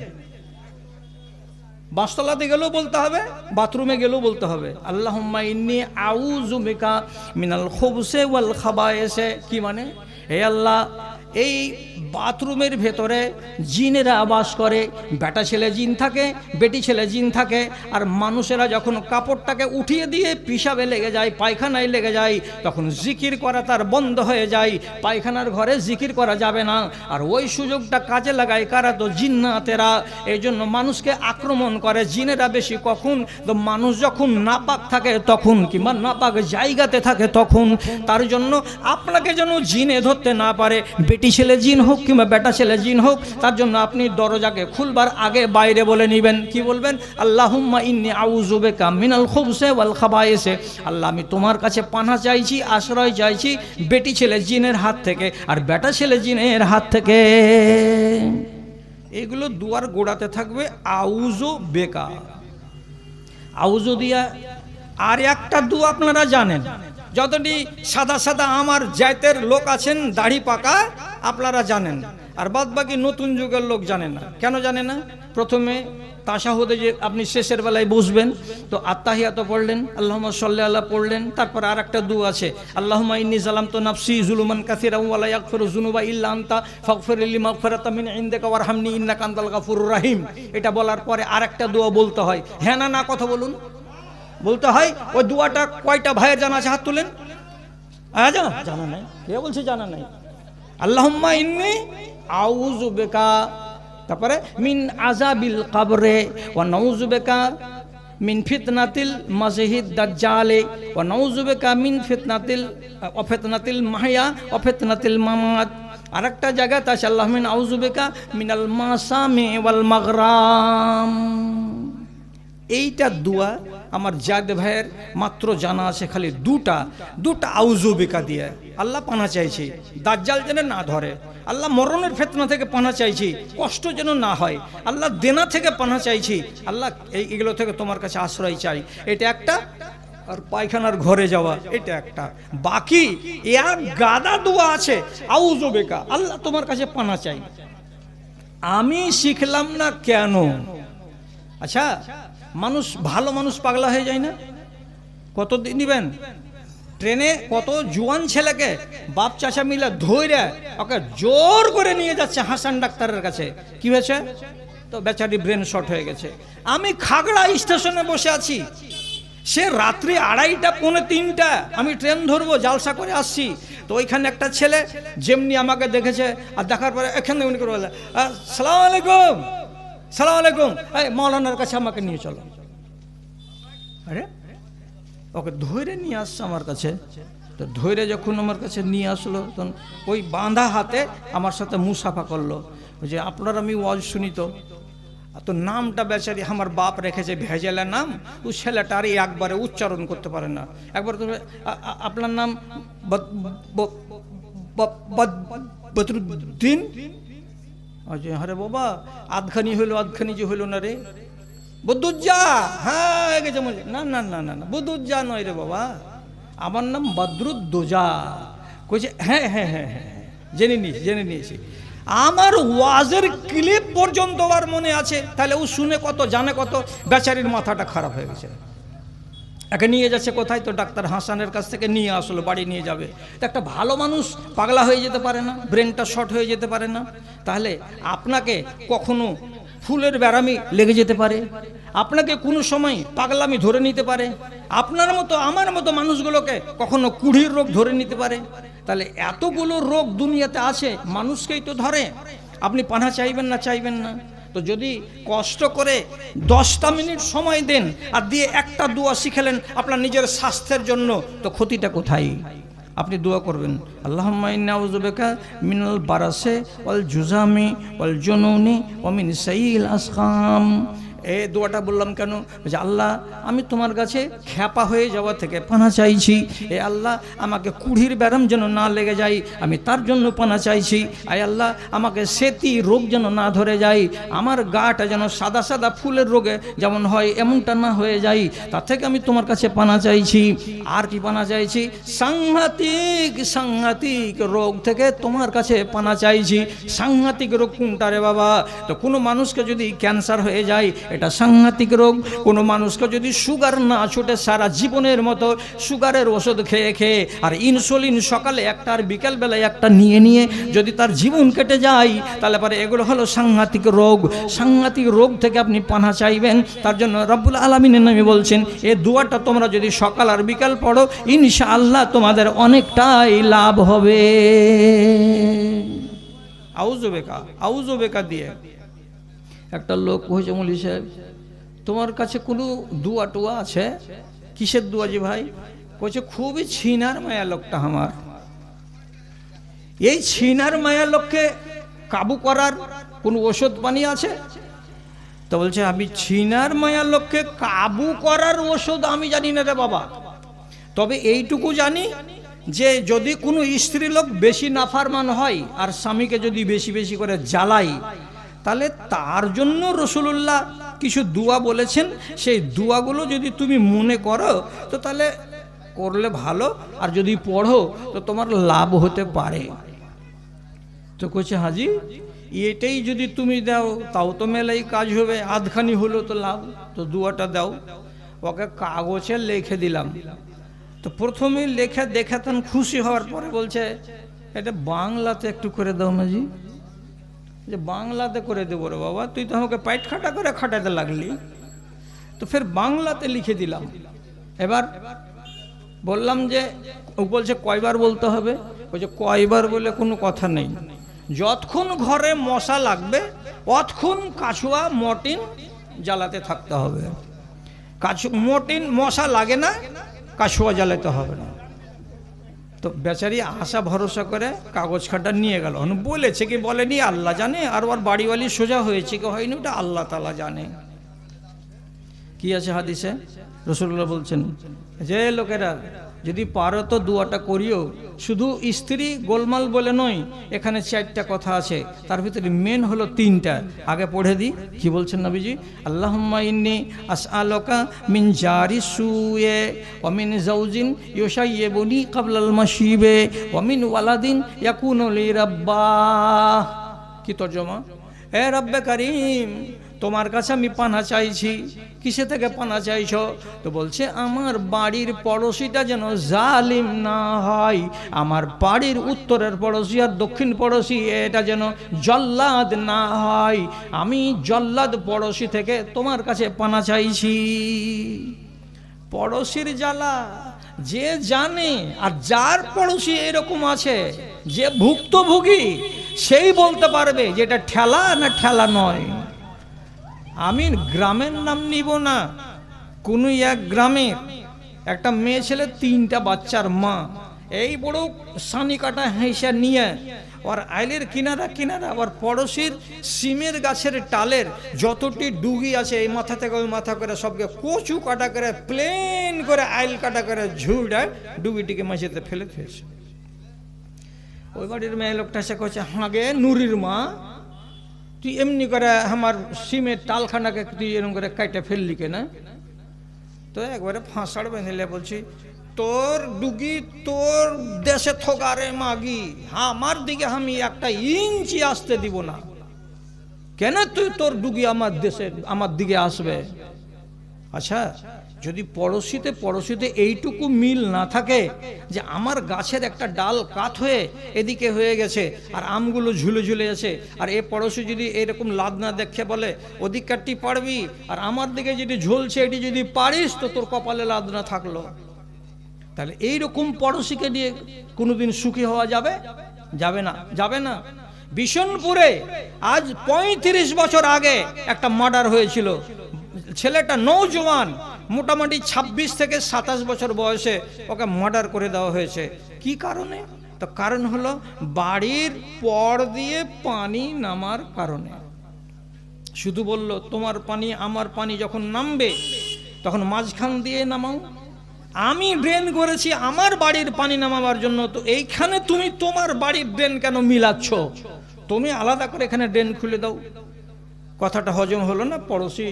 বাসতলাতে গেলেও বলতে হবে, বাথরুমে গেলেও বলতে হবে, আল্লাহুম্মা ইন্নী আউযু বিকা মিনাল খুবসি ওয়াল খাবায়েসে। কি মানে? হে আল্লাহ, এই বাথরুমের ভেতরে জিনেরা বাস করে। বেটা ছেলে জিন থাকে, বেটি ছেলে জিন থাকে। আর মানুষেরা যখন কাপড়টাকে উঠিয়ে দিয়ে পিশাবে লেগে যায়, পায়খানায় লেগে যায়, তখন জিকির করা তার বন্ধ হয়ে যায়। পায়খানার ঘরে জিকির করা যাবে না। আর ওই সুযোগটা কাজে লাগায় কারা? তো জিন্নাতেরা। এই জন্য মানুষকে আক্রমণ করে জিনেরা বেশি কখন? তো মানুষ যখন নাপাক থাকে তখন, কিংবা নাপাক জায়গাতে থাকে তখন। তার জন্য আপনাকে যেন জিনে ধরতে না পারে, বেটি ছেলে জিন হোক কিংবা বেটা ছেলে জিন হোক, তার জন্য আপনি দরজাকে খুলবার আগে বাইরে বলে নেবেন। কি বলবেন? আল্লাহুম্মা ইন্নী আউযু বিকা মিনাল খুবসি ওয়াল খাবায়েসে। আল্লাহ, আমি তোমার কাছে পানা চাইছি, আশ্রয় চাইছি বেটি ছেলে জিনের হাত থেকে আর বেটা ছেলে জিনের হাত থেকে। এগুলো দুয়ার গোড়াতে থাকবে আউযু বেকা। আউযু দিয়া আর একটা দোয়া আপনারা জানেন, যতটি সাদা সাদা আমার জাতের লোক আছেন দাড়ি পাকা, আপনারা জানেন। আর বাদ বাকি নতুন যুগের লোক জানে না। কেন জানে না? প্রথমে তাশাহুদে যে আপনি শেষের বেলায় বসবেন, তো আত্তাহিয়াত পড়লেন, আল্লাহুম্মা সাল্লি আলা পড়লেন, তারপর আর একটা দোয়া আছে, আল্লাহুম্মা ইন্নী যালামতু নাফসি যুলুমান কাসীরান ওয়া লা ইয়াগফিরু যুনুবা ইল্লা আনতা ফাগফিরলি মাগফিরাতাম মিন ইনদিকা ওয়ারহামনি ইন্নাকা আনতাল গাফুরুর রহিম। এটা বলার পরে আর একটা দোয়া বলতে হয়। হ্যাঁ না না কথা বলুন? বলতে হয়। ওই দোয়াটা কয়টা ভাইয়ের জানা আছে? হাত তুলেন। জানা নাই? কে বলছে জানা নাই? আল্লাহুম্মা ইন্নী আউযু বিকা, তারপরে মিন আযাবিল কবরে ওয়া নাউযু বিকা মিন ফিতনাতিল মাসিহিদ দাজ্জালে ওয়া নাউযু বিকা মিন ফিতনাতিল মাহইয়া ওয়া ফিতনাতিল মামাত। আরেকটা জায়গাতে আছে আল্লাহুম্মা ইন্নী আউযু বিকা মিনাল মাসামি ওয়াল মাগরাম। এইটা দোয়া আমার জাদ ভাইয়ের মাত্র জানা আছে খালি দুটা আউযু বিকা দিয়ে। আল্লাহ পানা চাইছি দাজ্জাল যেন না ধরে, আল্লাহ মরণের ফিতনা থেকে পানা চাইছি, কষ্ট যেন না হয়, আল্লাহ দেনা থেকে পানা চাইছি, আল্লাহ এইগুলো থেকে তোমার কাছে আশ্রয় চাই। এটা একটা। আর পায়খানার ঘরে যাওয়া, এটা একটা। বাকি এক গাদা দোয়া আছে আউযু বিকা, আল্লাহ তোমার কাছে পানা চাই। আমি শিখলাম না কেন? আচ্ছা, মানুষ ভালো মানুষ পাগলা হয়ে যায় না? কত নিবেন? ট্রেনে কত জোয়ান ছেলেকে বাপ চাচা মিলে ধরে ওকে জোর করে নিয়ে যাচ্ছে হাসান ডাক্তারের কাছে। কি হয়েছে? তো বেচারি ব্রেন শর্ট হয়ে গেছে। আমি খাগড়া স্টেশনে বসে আছি, সে রাত্রি 2:30 পৌনে 3টা, আমি ট্রেন ধরবো, জালসা করে আসছি। তো ওইখানে একটা ছেলে যেমনি আমাকে দেখেছে, আর দেখার পরে এখানে উনি করে বলে, সালাম আলাইকুম, সালাম আলাইকুম, এই মৌলানার কাছে আমাকে নিয়ে চলো। আরে ওকে ধরে নিয়ে আসছে আমার কাছে। তো ধরে যখন আমার কাছে নিয়ে আসলো, তখন ওই বাঁধা হাতে আমার সাথে মুসাফা করলো যে আপনার আমি ওয়াজ শুনি। তো নামটা বেচারি আমার বাপ রেখেছে ভেজালের নাম, ও ছেলেটারই একবারে উচ্চারণ করতে পারে না। একবার তো আপনার নাম বদরুদ্দিন। আচ্ছা, আরে বাবা আধখানি হইলো, আধখানি যে হইলো না রে, বদুজ্জা। হ্যাঁ গেছে, না না না না না, বদুজ্জা নয় রে বাবা, আমার নাম বদরুদ্দোজা। কইছে হ্যাঁ হ্যাঁ হ্যাঁ হ্যাঁ, জেনে নিয়েছি। আমার ওয়াজের ক্লিপ পর্যন্ত আর মনে আছে। তাহলে ও শুনে কত, জানে কত। বেচারির মাথাটা খারাপ হয়ে গেছে। একে নিয়ে যাচ্ছে কোথায়? তো ডাক্তার হাসানের কাছ থেকে নিয়ে আসলো, বাড়ি নিয়ে যাবে। তো একটা ভালো মানুষ পাগলা হয়ে যেতে পারে না? ব্রেনটা শর্ট হয়ে যেতে পারে না? তাহলে আপনাকে কখনো ফুলের ব্যারামি লেগে যেতে পারে, আপনাকে কোনো সময় পাগলামি ধরে নিতে পারে, আপনার মতো আমার মতো মানুষগুলোকে কখনো কুড়ির রোগ ধরে নিতে পারে। তাহলে এতগুলো রোগ দুনিয়াতে আছে, মানুষকেই তো ধরে। আপনি পানা চাইবেন না? চাইবেন না। তো যদি কষ্ট করে 10টা মিনিট সময় দেন আর দিয়ে একটা দোয়া শিখালেন আপনার নিজের স্বাস্থ্যের জন্য, তো ক্ষতিটা কোথায়? আপনি দোয়া করবেন, আল্লাহুম্মা ইন্নী আউযু বিকা মিনাল বারাসি ওয়াল জুজামি ওয়াল জুনুনি ওয়া মিন সাইয়িল আসকাম। এই দোয়াটা বললাম কেন? যে আল্লাহ, আমি তোমার কাছে খ্যাপা হয়ে যাওয়া থেকে পানা চাইছি। এ আল্লাহ, আমাকে কুড়ির ব্যারাম যেন না লেগে যায়, আমি তার জন্য পানা চাইছি। আয় আল্লাহ, আমাকে সেতি রোগ যেন না ধরে যায়, আমার গাটা যেন সাদা সাদা ফুলের রোগে যেমন হয় এমনটা না হয়ে যায়, তার থেকে আমি তোমার কাছে পানা চাইছি। আর কি পানা চাইছি? সাংঘাতিক রোগ থেকে তোমার কাছে পানা চাইছি। সাংঘাতিক রোগ কোনটা রে বাবা? তো কোনো মানুষকে যদি ক্যান্সার হয়ে যায়, এটা সাংঘাতিক রোগ। কোনো মানুষকে যদি সুগার না ছুটে সারা জীবনের মতো সুগারের ওষুধ খেয়ে খেয়ে আর ইনসুলিন সকালে একটা আর বিকালবেলায় একটা নিয়ে নিয়ে যদি তার জীবন কেটে যায়, তাহলে পরে এগুলো হলো সাংঘাতিক রোগ। সাংঘাতিক রোগ থেকে আপনি পানা চাইবেন। তার জন্য রব্বুল আলামিনের নামে বলছেন, এই দোয়াটা তোমরা যদি সকাল আর বিকাল পড়ো, ইনশাআল্লাহ তোমাদের অনেকটাই লাভ হবে। আউযু বিকা দিয়ে একটা লোক কইছে, মৌলভী সাহেব তোমার কাছে কোনো দোয়া টোয়া আছে? কিসের দোয়া জি ভাই? কইছে খুবই ছিনার মায়া লোকটা আমার, এই ছিনার মায়া লোককে কাবু করার কোনো ওষুধ পানি আছে? তো বলছে, আমি ছিনার মায়া লোককে কাবু করার ওষুধ আমি জানি না রে বাবা, তবে এইটুকু জানি যে যদি কোনো স্ত্রী লোক বেশি নাফরমান হয় আর স্বামীকে যদি বেশি বেশি করে জ্বালায়, তাহলে তার জন্য রাসূলুল্লাহ কিছু দোয়া বলেছেন। সেই দোয়াগুলো যদি তুমি মনে করো তো তাহলে করলে ভালো, আর যদি পড়ো তো তোমার লাভ হতে পারে। তো কইছে, হাজি এটাই যদি তুমি দাও তাও তো মেলাই কাজ হবে, আধখানি হলো তো লাভ, তো দোয়াটা দাও। ওকে কাগজে লিখে দিলাম। তো প্রথমে লেখা দেখাতেন, খুশি হওয়ার পরে বলছে, এটা বাংলাতে একটু করে দাও না জি। যে বাংলাতে করে দেবো রে বাবা, তুই তো আমাকে পাইট খাটা করে খাটাতে লাগলি। তো ফের বাংলাতে লিখে দিলাম। এবার বললাম যে, ও বলছে কয়বার বলতে হবে? বলছে কয়বার বলে কোনো কথা নেই, যতক্ষণ ঘরে মশা লাগবে অতক্ষণ কাছুয়া মর্টিন জ্বালাতে থাকতে হবে। মর্টিন মশা লাগে না, কাছুয়া জ্বালাতে হবে না। তো বেচারি আশা ভরসা করে কাগজ খাটা নিয়ে গেল। বলেছে কি বলেনি আল্লাহ জানে, আর ওর বাড়িওয়ালি সোজা হয়েছে কি হয়নি ওটা আল্লাহ তাআলা জানে। কি আছে হাদিসে? রাসূলুল্লাহ বলছেন যে লোকেরা যদি পারো তো দোয়াটা করিও, শুধু স্ত্রী গোলমাল বলে নয়, এখানে 4টা কথা আছে, তার ভিতরে মেন হলো 3টা। আগে পড়ে দিই, কি বলছেন নবীজি? আল্লাহুম্মা ইন্নী আসআলুকা মিন জারি সুয়ে ওয়া মিন যাওজিন ইউশাইয়িবুনি ক্বাবলাল মাশিবে ওয়া মিন ওয়ালাদিন ইয়াকুনু লি রাব্বা। কি তরজমা? হে রব্বে কারীম, তোমার কাছে আমি পানা চাইছি। কিসে থেকে পানা চাইছো? তো বলছে, আমার বাড়ির পড়োশিটা যেন জালিম না হয়, আমার বাড়ির উত্তরের পড়োশি আর দক্ষিণ পড়োশি এটা যেন জল্লাদ না হয়। আমি জল্লাদ পড়োশি থেকে তোমার কাছে পানা চাইছি। পড়োশির জ্বালা যে জানে, আর যার পড়োশি এরকম আছে যে ভুক্তভোগী, সেই বলতে পারবে যে এটা ঠেলা না ঠেলা নয়। আমি গ্রামের নাম নিব না, কোনো এক গ্রামে একটা মেয়ে ছেলে 3টা বাচ্চার মা, এই বড় সানি কাটা হেঁসা নিয়ে ওর আইলের কিনারা কিনারা আবার পড়োশির সিমের গাছের টালের যতটি ডুগি আছে এই মাথা থেকে ওই মাথা করে সবকে কচু কাটা করে প্লেন করে আইল কাটা করে ঝুড়ায় ডুগিটিকে মাঝেতে ফেলে দিয়েছে। ওই বাড়ির মেয়ে লোকটা এসে কচ্ছে, হাঁ গে নুরির মা, তুই এমনি করে আমার সিমের টালখানাকে তুই এরকম করে কাইটে ফেললি কেনা? তো একবারে ফাঁসাড় বেঁধেলে বলছি, তোর ডুগি তোর দেশে থোকারে মাগি, আমার দিকে আমি 1 ইঞ্চি আসতে দিব না। কেন তুই তোর ডুগি আমার দেশে আমার দিকে আসবে? আচ্ছা, যদি পড়োশিতে এইটুকু মিল না থাকে যে আমার গাছের একটা ডাল কাত হয়ে এদিকে হয়ে গেছে আর আমগুলো ঝুলে ঝুলে আছে, আর এ পড়োশি যদি এরকম লাদ না দেখে বলে ওদিককারটি পারবি, আর আমার দিকে যদি ঝুলছে এটি যদি পারিস তো তোর কপালে লাদ না থাকলো, তাহলে এইরকম পড়োশিকে নিয়ে কোনোদিন সুখী হওয়া যাবে? যাবে না। বিশনপুরে আজ ৩৫ বছর আগে একটা মার্ডার হয়েছিল। ছেলেটা নৌজওয়ান, মোটামুটি ২৬ থেকে ২৭ বছর বয়সে ওকে মার্ডার করে দেওয়া হয়েছে। কি কারণে? তো কারণ হলো বাড়ির পর দিয়ে পানি নামার কারণে। শুধু বলল তোমার পানি আমার পানি যখন নামবে তখন মাঝখান দিয়ে নামাও। আমি ড্রেন করেছি আমার বাড়ির পানি নামাবার জন্য, তো এইখানে তুমি তোমার বাড়ির ড্রেন কেন মিলাচ্ছ? তুমি আলাদা করে এখানে ড্রেন খুলে দাও। কথাটা হজম হলো না? পড়োশি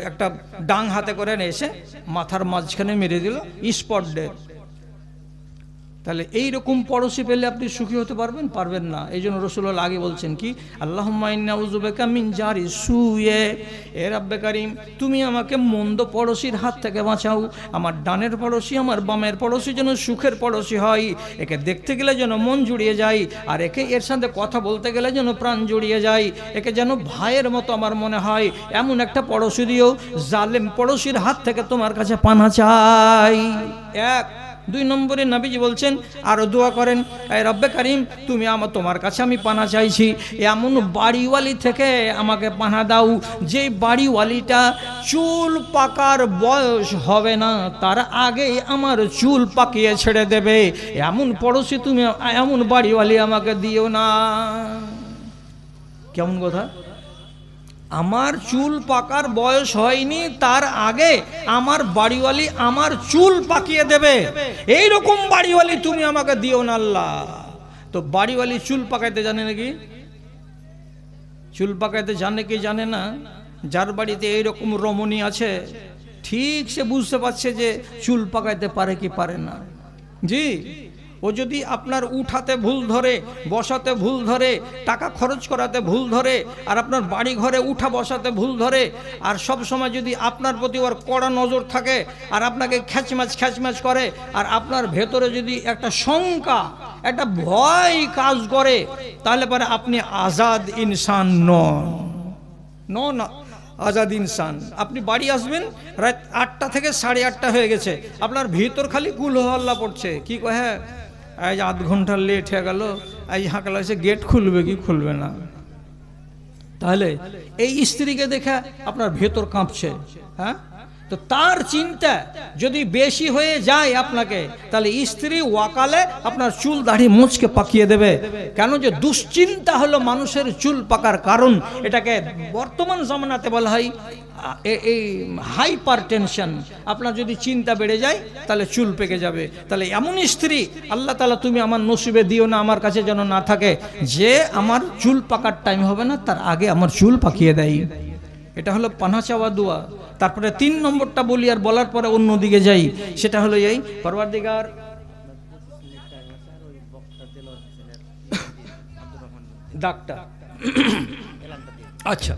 একটা ডাং হাতে করে এসে মাথার মাঝখানে মেরে দিল, স্পট ডেথ। তাহলে এইরকম পড়োশি পেলে আপনি সুখী হতে পারবেন না। এই জন্য রাসূলুল্লাহ আগে বলছেন কি, আল্লাহুম্মা ইন্না আউযু বিকা মিন জারি সুয়ে, এ রব্বে কারীম তুমি আমাকে মন্দ পড়োশির হাত থেকে বাঁচাও। আমার ডানের পড়োশি আমার বামের পড়োশি যেন সুখের পড়োশি হয়, একে দেখতে গেলে যেন মন জুড়িয়ে যায়, আর এর সাথে কথা বলতে গেলে যেন প্রাণ জুড়িয়ে যায়, একে যেন ভাইয়ের মতো আমার মনে হয়। এমন একটা পড়োশি দিও, জালেম পড়োশির হাত থেকে তোমার কাছে পানা চাই। ২ নম্বরে নবীজি বলছেন আরো দোয়া করেন, এ রব্বে কারীম তুমি তোমার কাছে আমি পানা চাইছি, এমন বাড়িওয়ালি থেকে আমাকে পানা দাও যে বাড়িওয়ালিটা চুল পাকার বয়স হবে না তার আগেই আমার চুল পাকিয়ে ছেড়ে দেবে। এমন পড়োশি তুমি, এমন বাড়িওয়ালি আমাকে দিও না। কেমন কথা? আমার চুল পাকার বয়স হয়নি তার আগে আমার বাড়িওয়ালি আমার চুল পাকিয়ে দেবে, এই রকম বাড়িওয়ালি তুমি আমাকে দিও না আল্লাহ। তো বাড়িওয়ালি চুল পাকাইতে জানে নাকি? চুল পাকাইতে জানে কি জানে না? যার বাড়িতে এইরকম রমণী আছে ঠিক সে বুঝতে পারছে যে চুল পাকাইতে পারে কি পারে না। জি, ও যদি আপনার উঠাতে ভুল ধরে, বসাতে ভুল ধরে, টাকা খরচ করাতে ভুল ধরে, আর আপনার বাড়ি ঘরে উঠা বসাতে ভুল ধরে, আর সব সময় যদি আপনার প্রতি ওর কড়া নজর থাকে আর আপনাকে খ্যাচম্যাচ করে, আর আপনার ভেতরে যদি একটা শঙ্কা, একটা ভয় কাজ করে, তাহলে পরে আপনি আজাদ ইনসান নন। আজাদ ইনসান। আপনি বাড়ি আসবেন রাত ৮টা থেকে ৮:৩০ হয়ে গেছে, আপনার ভিতর খালি কুল হল্লা পড়ছে, কি কয় হ্যাঁ আজ ৮ ঘন্টা লেট হয়ে গেল, আজ হাঁকাল এসে গেট খুলবে কি খুলবে না। তাহলে এই স্ত্রীকে দেখে আপনার ভেতর কাঁপছে। হ্যাঁ, তো তার চিন্তা যদি বেশি হয়ে যায় আপনাকে, তাহলে স্ত্রী ওয়াকালে আপনার চুল দাড়ি মুছকে পাকিয়ে দেবে। কেন? যে দুশ্চিন্তা হলো মানুষের চুল পাকার কারণ। এটাকে বর্তমান জামানাতে বলা হয় এই হাইপার টেনশন। আপনার যদি চিন্তা বেড়ে যায় তাহলে চুল পেকে যাবে। তাহলে এমন স্ত্রী আল্লাহ তাআলা তুমি আমার নসিবে দিও না, আমার কাছে যেন না থাকে যে আমার চুল পাকার টাইম হবে না তার আগে আমার চুল পাকিয়ে দেয়। এটা হলো পানা চাওয়া দোয়া। তারপরে ৩ নম্বরটা বলি আর বলার পরে অন্যদিকে যাই, সেটা হলো এই পরওয়ারদিগার ডাক্তার। আচ্ছা,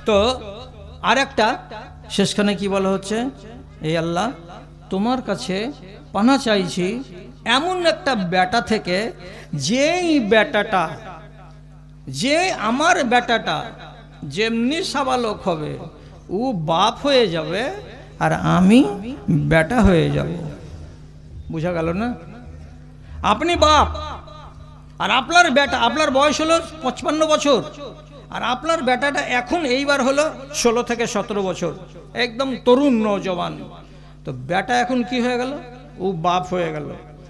তো আরেকটা শেষখানে কি বলা হচ্ছে, এই আল্লাহ তোমার কাছে পানা চাইছি এমন একটা বেটা থেকে যে আমার বেটাটা যেমনি সাবালক হবে ও বাপ হয়ে যাবে আর আমি বেটা হয়ে যাব। বুঝা গেল না? আপনি বাপ আর আপনার বেটা, আপনার বয়স হলো 55 বছর, আর আপনার বেটাটা এখন এইবার হলো 16 থেকে 17 বছর, একদম তরুণ নওজওয়ান। তো বেটা এখন কি হয়ে গেল? ও বাপ হয়ে গেল,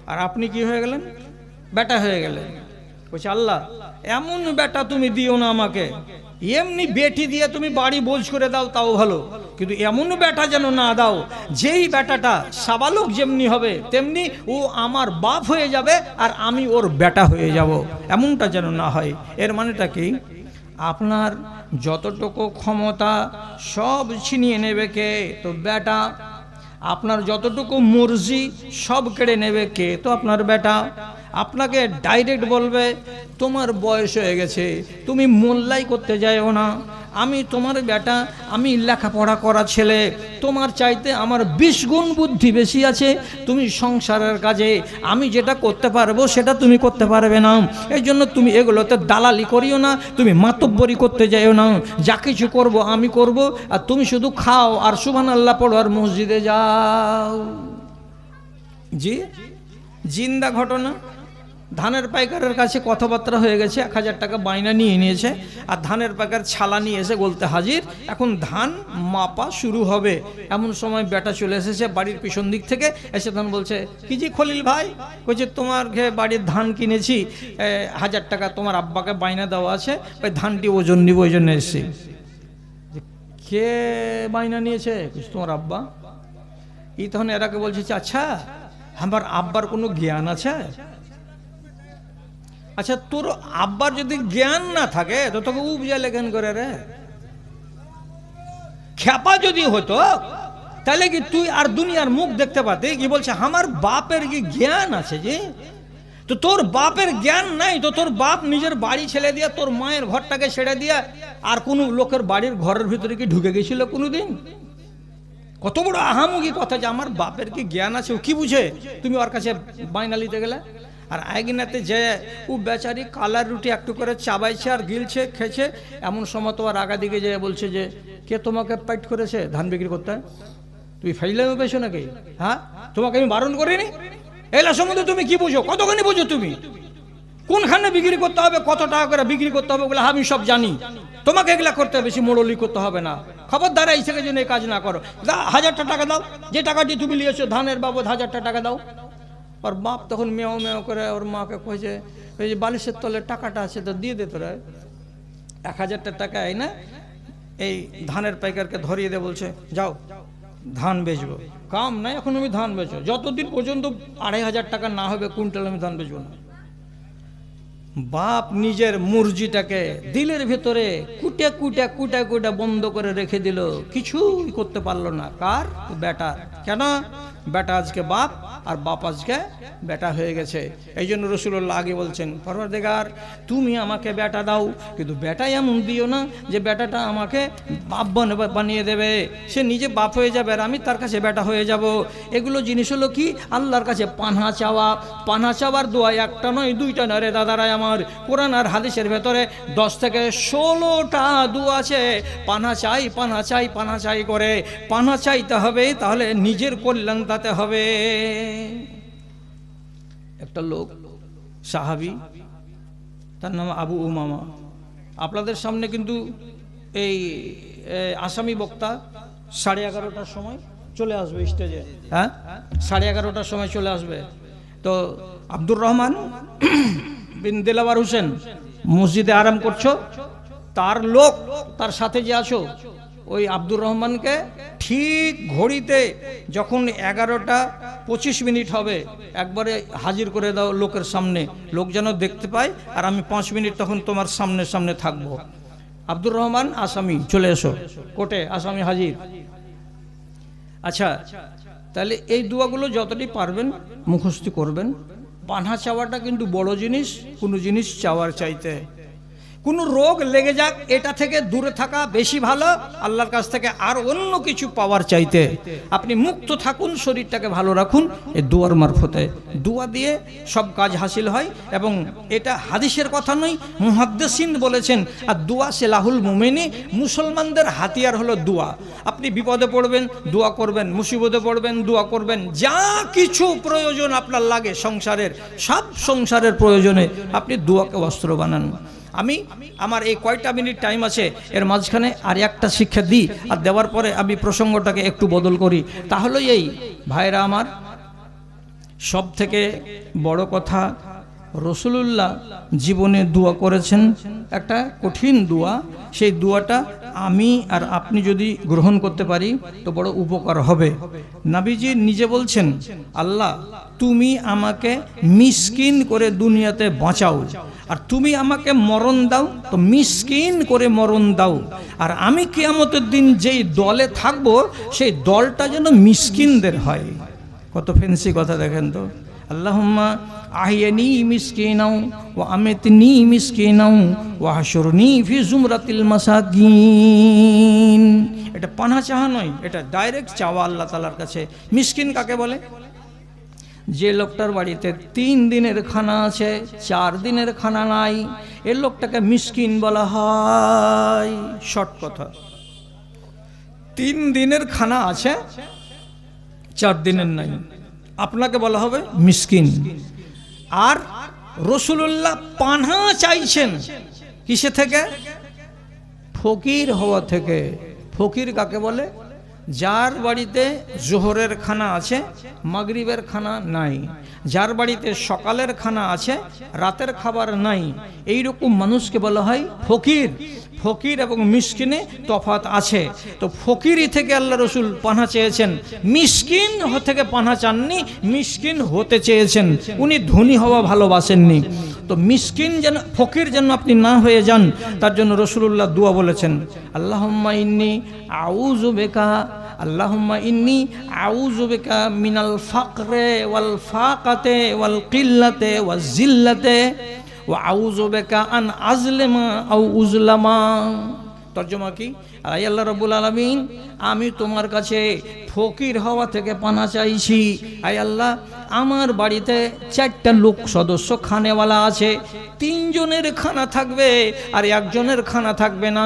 আর আপনি কি হয়ে গেলেন? বেটা হয়ে গেলেন। বলছে আল্লাহ এমন বেটা তুমি দিও না আমাকে, এমনি বেটি দিয়ে তুমি বাড়ি বোঝ করে দাও তাও ভালো, কিন্তু এমন বেটা যেন না দাও যেই বেটাটা সাবালক যেমনি হবে তেমনি ও আমার বাপ হয়ে যাবে আর আমি ওর বেটা হয়ে যাব, এমনটা যেন না হয়। এর মানেটা কি? আপনার যতটুকু ক্ষমতা সব ছিনিয়ে নেবে কে? তো বেটা। আপনার যতটুকু মর্জি সব কেড়ে নেবে কে? তো আপনার বেটা। আপনাকে ডাইরেক্ট বলবে তোমার বয়স হয়ে গেছে, তুমি মোল্লাই করতে যাও না, আমি তোমার বেটা, আমি লেখাপড়া করা ছেলে, তোমার চাইতে আমার 20 গুণ বুদ্ধি বেশি আছে। তুমি সংসারের কাজে আমি যেটা করতে পারবো সেটা তুমি করতে পারবে না। এই জন্য তুমি এগুলোতে দালালি করিও না, তুমি মাতব্বরি করতে যাইও না। যা কিছু করব আমি করব, আর তুমি শুধু খাও আর সুবহানাল্লাহ পড়ো আর মসজিদে যাও। জি, জিন্দা ঘটনা। ধানের পাইকারের কাছে কথাবার্তা হয়ে গেছে, 1000 টাকা বাইনা নিয়ে নিয়েছে, আর ধানের পাইকার ছালা নিয়ে এসে বলতে হাজির। এখন ধান মাপা শুরু হবে, এমন সময় বেটা চলে এসেছে বাড়ির পিছন দিক থেকে, এসে ধান বলছে, কি জি খলিল ভাই? বলছে, তোমার ঘরে বাড়ির ধান কিনেছি, 1000 টাকা তোমার আব্বাকে বাইনা দেওয়া আছে, ওই ধানটি ওজন নিব, ওই জন্য এসেছি। কে বাইনা নিয়েছে? তোমার আব্বা। এই তখন এরাকে বলছে, আচ্ছা আমার আব্বার কোনো জ্ঞান আছে? আচ্ছা, তোর আব্বার যদি জ্ঞান না থাকে তো তোকে উপজা লেখেন করে রে? খেপা যদি হতো তাহলে কি তুই আর দুনিয়ার মুখ দেখতে পাতে? কি বলছে, আমার বাপের কি জ্ঞান আছে? যে তো তোর বাপের জ্ঞান নাই তো তোর বাপ নিজের বাড়ি ছেড়ে দিয়া, তোর মায়ের ঘরটাকে ছেড়ে দিয়া আর কোনো লোকের বাড়ির ঘরের ভিতরে কি ঢুকে গেছিল কোনোদিন? কত বড় আহামুগি কথা যে আমার বাপের কি জ্ঞান আছে, ও কি বুঝে তুমি ওর কাছে বাইনা নিতে গেলে? আর একদিনাতে যে ও বেচারি কালার রুটি একটু করে চাবাইছে আর গিলছে, খেয়েছে, এমন সময় তো আর আগা দিকে যে বলছে যে, কে তোমাকে পাইট করেছে ধান বিক্রি করতে? তুই ফাইলামে পেয়েছো নাকি? হ্যাঁ, তোমাকে আমি বারণ করিনি? এলা সম্বন্ধে তুমি কি বুঝো? কতখানি বুঝো তুমি? কোনখানে বিক্রি করতে হবে, কত টাকা করে বিক্রি করতে হবে, ওগুলো আমি সব জানি। তোমাকে এগুলা করতে বেশি মোড়লি করতে হবে না। খবরদার এই থেকে যেন এই কাজ না করো। 1000 টাকা দাও, যে টাকাটি তুমি নিয়েছো ধানের বাবদ 1000 টাকা দাও। ওর বাপ তখন মেও মেও করে ওর মাকে কইছে, ওই যে বালিশের তলে টাকাটা আছে তো দিয়ে দে তোরা। 1000 টাকা এই না, এই ধানের পাইকারকে ধরিয়ে দে, বলছে যাও ধান বেচবো। কাম নাই, এখন আমি ধান বেচো, যতদিন পর্যন্ত 2500 টাকা না হবে কুইন্টাল আমি ধান বেচবো না। বাপ নিজের মুরজিটাকে দিলের ভেতরে কুটে কুটে কুটে কুটে বন্ধ করে রেখে দিল, কিছুই করতে পারলো না। কার? বেটার। কেন? বেটা আজকে বাপ আর বাপ আজকে বেটা হয়ে গেছে। এই জন্য রাসূলুল্লাহ আগে বলছেন, পরওয়ারদিগার তুমি আমাকে বেটা দাও, কিন্তু বেটা এমন দিও না যে বেটাটা আমাকে বাপ বানিয়ে দেবে, সে নিজে বাপ হয়ে যাবে আর আমি তার কাছে বেটা হয়ে যাব। এগুলো জিনিস হলো কি? আল্লাহর কাছে পানা চাওয়া। পানা চাওয়ার দোয়া একটা নয়, দুইটা নয় রে দাদারাই আমার। কোরআন আর হাদিসের ভেতরে 10 থেকে 16টা দোয়া আছে। পানা চাই, পানা চাই, পানা চাই করে পানা চাইতে হবে, তাহলে নিজের কল্যাণ তাতে হবে। একটা লোক সাহাবী, তার নাম আবু উমামা। আপনাদের সামনে কিন্তু এই আসামি বক্তা 11:30টার সময় চলে আসবে স্টেজে। হ্যাঁ, 11:30টার সময় চলে আসবে। তো আব্দুর রহমান বিন দিলাওয়ার হোসেন মসজিদে আরাম করছো, তার লোক, তার সাথে যে আছো, ওই আব্দুর রহমানকে ঠিক ঘড়িতে যখন 11:25 হবে একবারে হাজির করে দাও লোকের সামনে, লোক যেন দেখতে পায়, আর আমি 5 মিনিট তখন তোমার সামনে সামনে থাকবো। আব্দুর রহমান আসামি, চলে এসো কোর্টে, আসামি হাজির। আচ্ছা, তাহলে এই দোয়াগুলো যতটি পারবেন মুখস্থ করবেন। পানা চাওয়াটা কিন্তু বড় জিনিস, কোনো জিনিস চাওয়ার চাইতে। কোনো রোগ লেগে যাক এটা থেকে দূরে থাকা বেশি ভালো আল্লাহর কাছ থেকে আর অন্য কিছু পাওয়ার চাইতে। আপনি মুক্ত থাকুন, শরীরটাকে ভালো রাখুন এই দোয়ার মারফতে। দোয়া দিয়ে সব কাজ হাসিল হয়, এবং এটা হাদিসের কথা নয়, মুহাদ্দিসিন বলেছেন, আর দোয়া সিলাহুল মুমিনি, মুসলমানদের হাতিয়ার হলো দোয়া। আপনি বিপদে পড়বেন দোয়া করবেন, মুসিবতে পড়বেন দোয়া করবেন, যা কিছু প্রয়োজন আপনার লাগে সংসারের, সব সংসারের প্রয়োজনে আপনি দোয়াকে অস্ত্র বানান। আমি আমার এই কয়টা মিনিট টাইম আছে এর মাঝখানে আর একটা শিক্ষা দিই, আর দেওয়ার পরে আমি প্রসঙ্গটাকে একটু বদল করি। তাহলে এই ভাইরা আমার, সব থেকে বড় কথা, রাসূলুল্লাহ জীবনে দোয়া করেছেন একটা কঠিন দোয়া। সেই দোয়াটা আমি আর আপনি যদি গ্রহণ করতে পারি তো বড় উপকার হবে। নবীজি নিজে বলছেন, আল্লাহ তুমি আমাকে মিসকিন করে দুনিয়াতে বাঁচাও, আর তুমি আমাকে মরণ দাও তো মিসকিন করে মরণ দাও, আর আমি কিয়ামতের দিন যেই দলে থাকবো সেই দলটা যেন মিসকিনদের হয়। কত ফেন্সি কথা দেখেন তো। আল্লাহুম্মা আহিয়ানি মিসকিনাও ওয়া আমিতনি মিসকিনাও ওয়া হাশুরনি ফি জুমরাতিল মাসাকিন। এটা পানা চাওয়া নয়, এটা ডাইরেক্ট চাওয়া আল্লাহ তাআলার কাছে। মিসকিন কাকে বলে? যে লোকটার বাড়িতে 3 দিনের খানা আছে, 4 দিনের খানা নাই, এই লোকটাকে মিসকিন বলা হয়। শর্ট কথা, 3 দিনের খানা আছে, 4 দিনের নাই, আপনাকে বলা হবে মিসকিন। আর রাসূলুল্লাহ পানা চাইছেন কিসে থেকে? ফকির হওয়া থেকে। ফকির কাকে বলে? যার বাড়িতে জোহরের খানা আছে, মাগরিবের খানা নাই, যার বাড়িতে সকালের খানা আছে, রাতের খাবার নাই, এই রকম মানুষকে বলা হয় ফকির। ফকির এবং মিসকিনে তফাৎ আছে। তো ফকিরই থেকে আল্লাহ রসুল পানা চেয়েছেন, মিসকিন থেকে পানা চাননি, মিসকিন হতে চেয়েছেন। উনি ধনী হওয়া ভালোবাসেননি। তো মিসকিন যেন, ফকির যেন আপনি না হয়ে যান, তার জন্য রাসূলুল্লাহ দোয়া বলেছেন, আল্লাহুম্মা ইন্নী আউযু বিকা, আল্লাহুম্মা ইন্নী আউযু বিকা মিনাল ফাকরে ওয়াল ফাকাতে ওয়াল কিল্লাতে ওয়াজ জিল্লাতে ওয়া আউযু বিকা আন আজলিমা আও উজলামা। তর্জমা কি? আয় আল্লাহ রাব্বুল আলামিন, আমি তোমার কাছে ফকির হওয়া থেকে পানা চাইছি। আয় আল্লাহ, আমার বাড়িতে 4টা লোক সদস্য খানেওয়ালা আছে, 3 জনের খানা থাকবে আর 1 জনের খানা থাকবে না,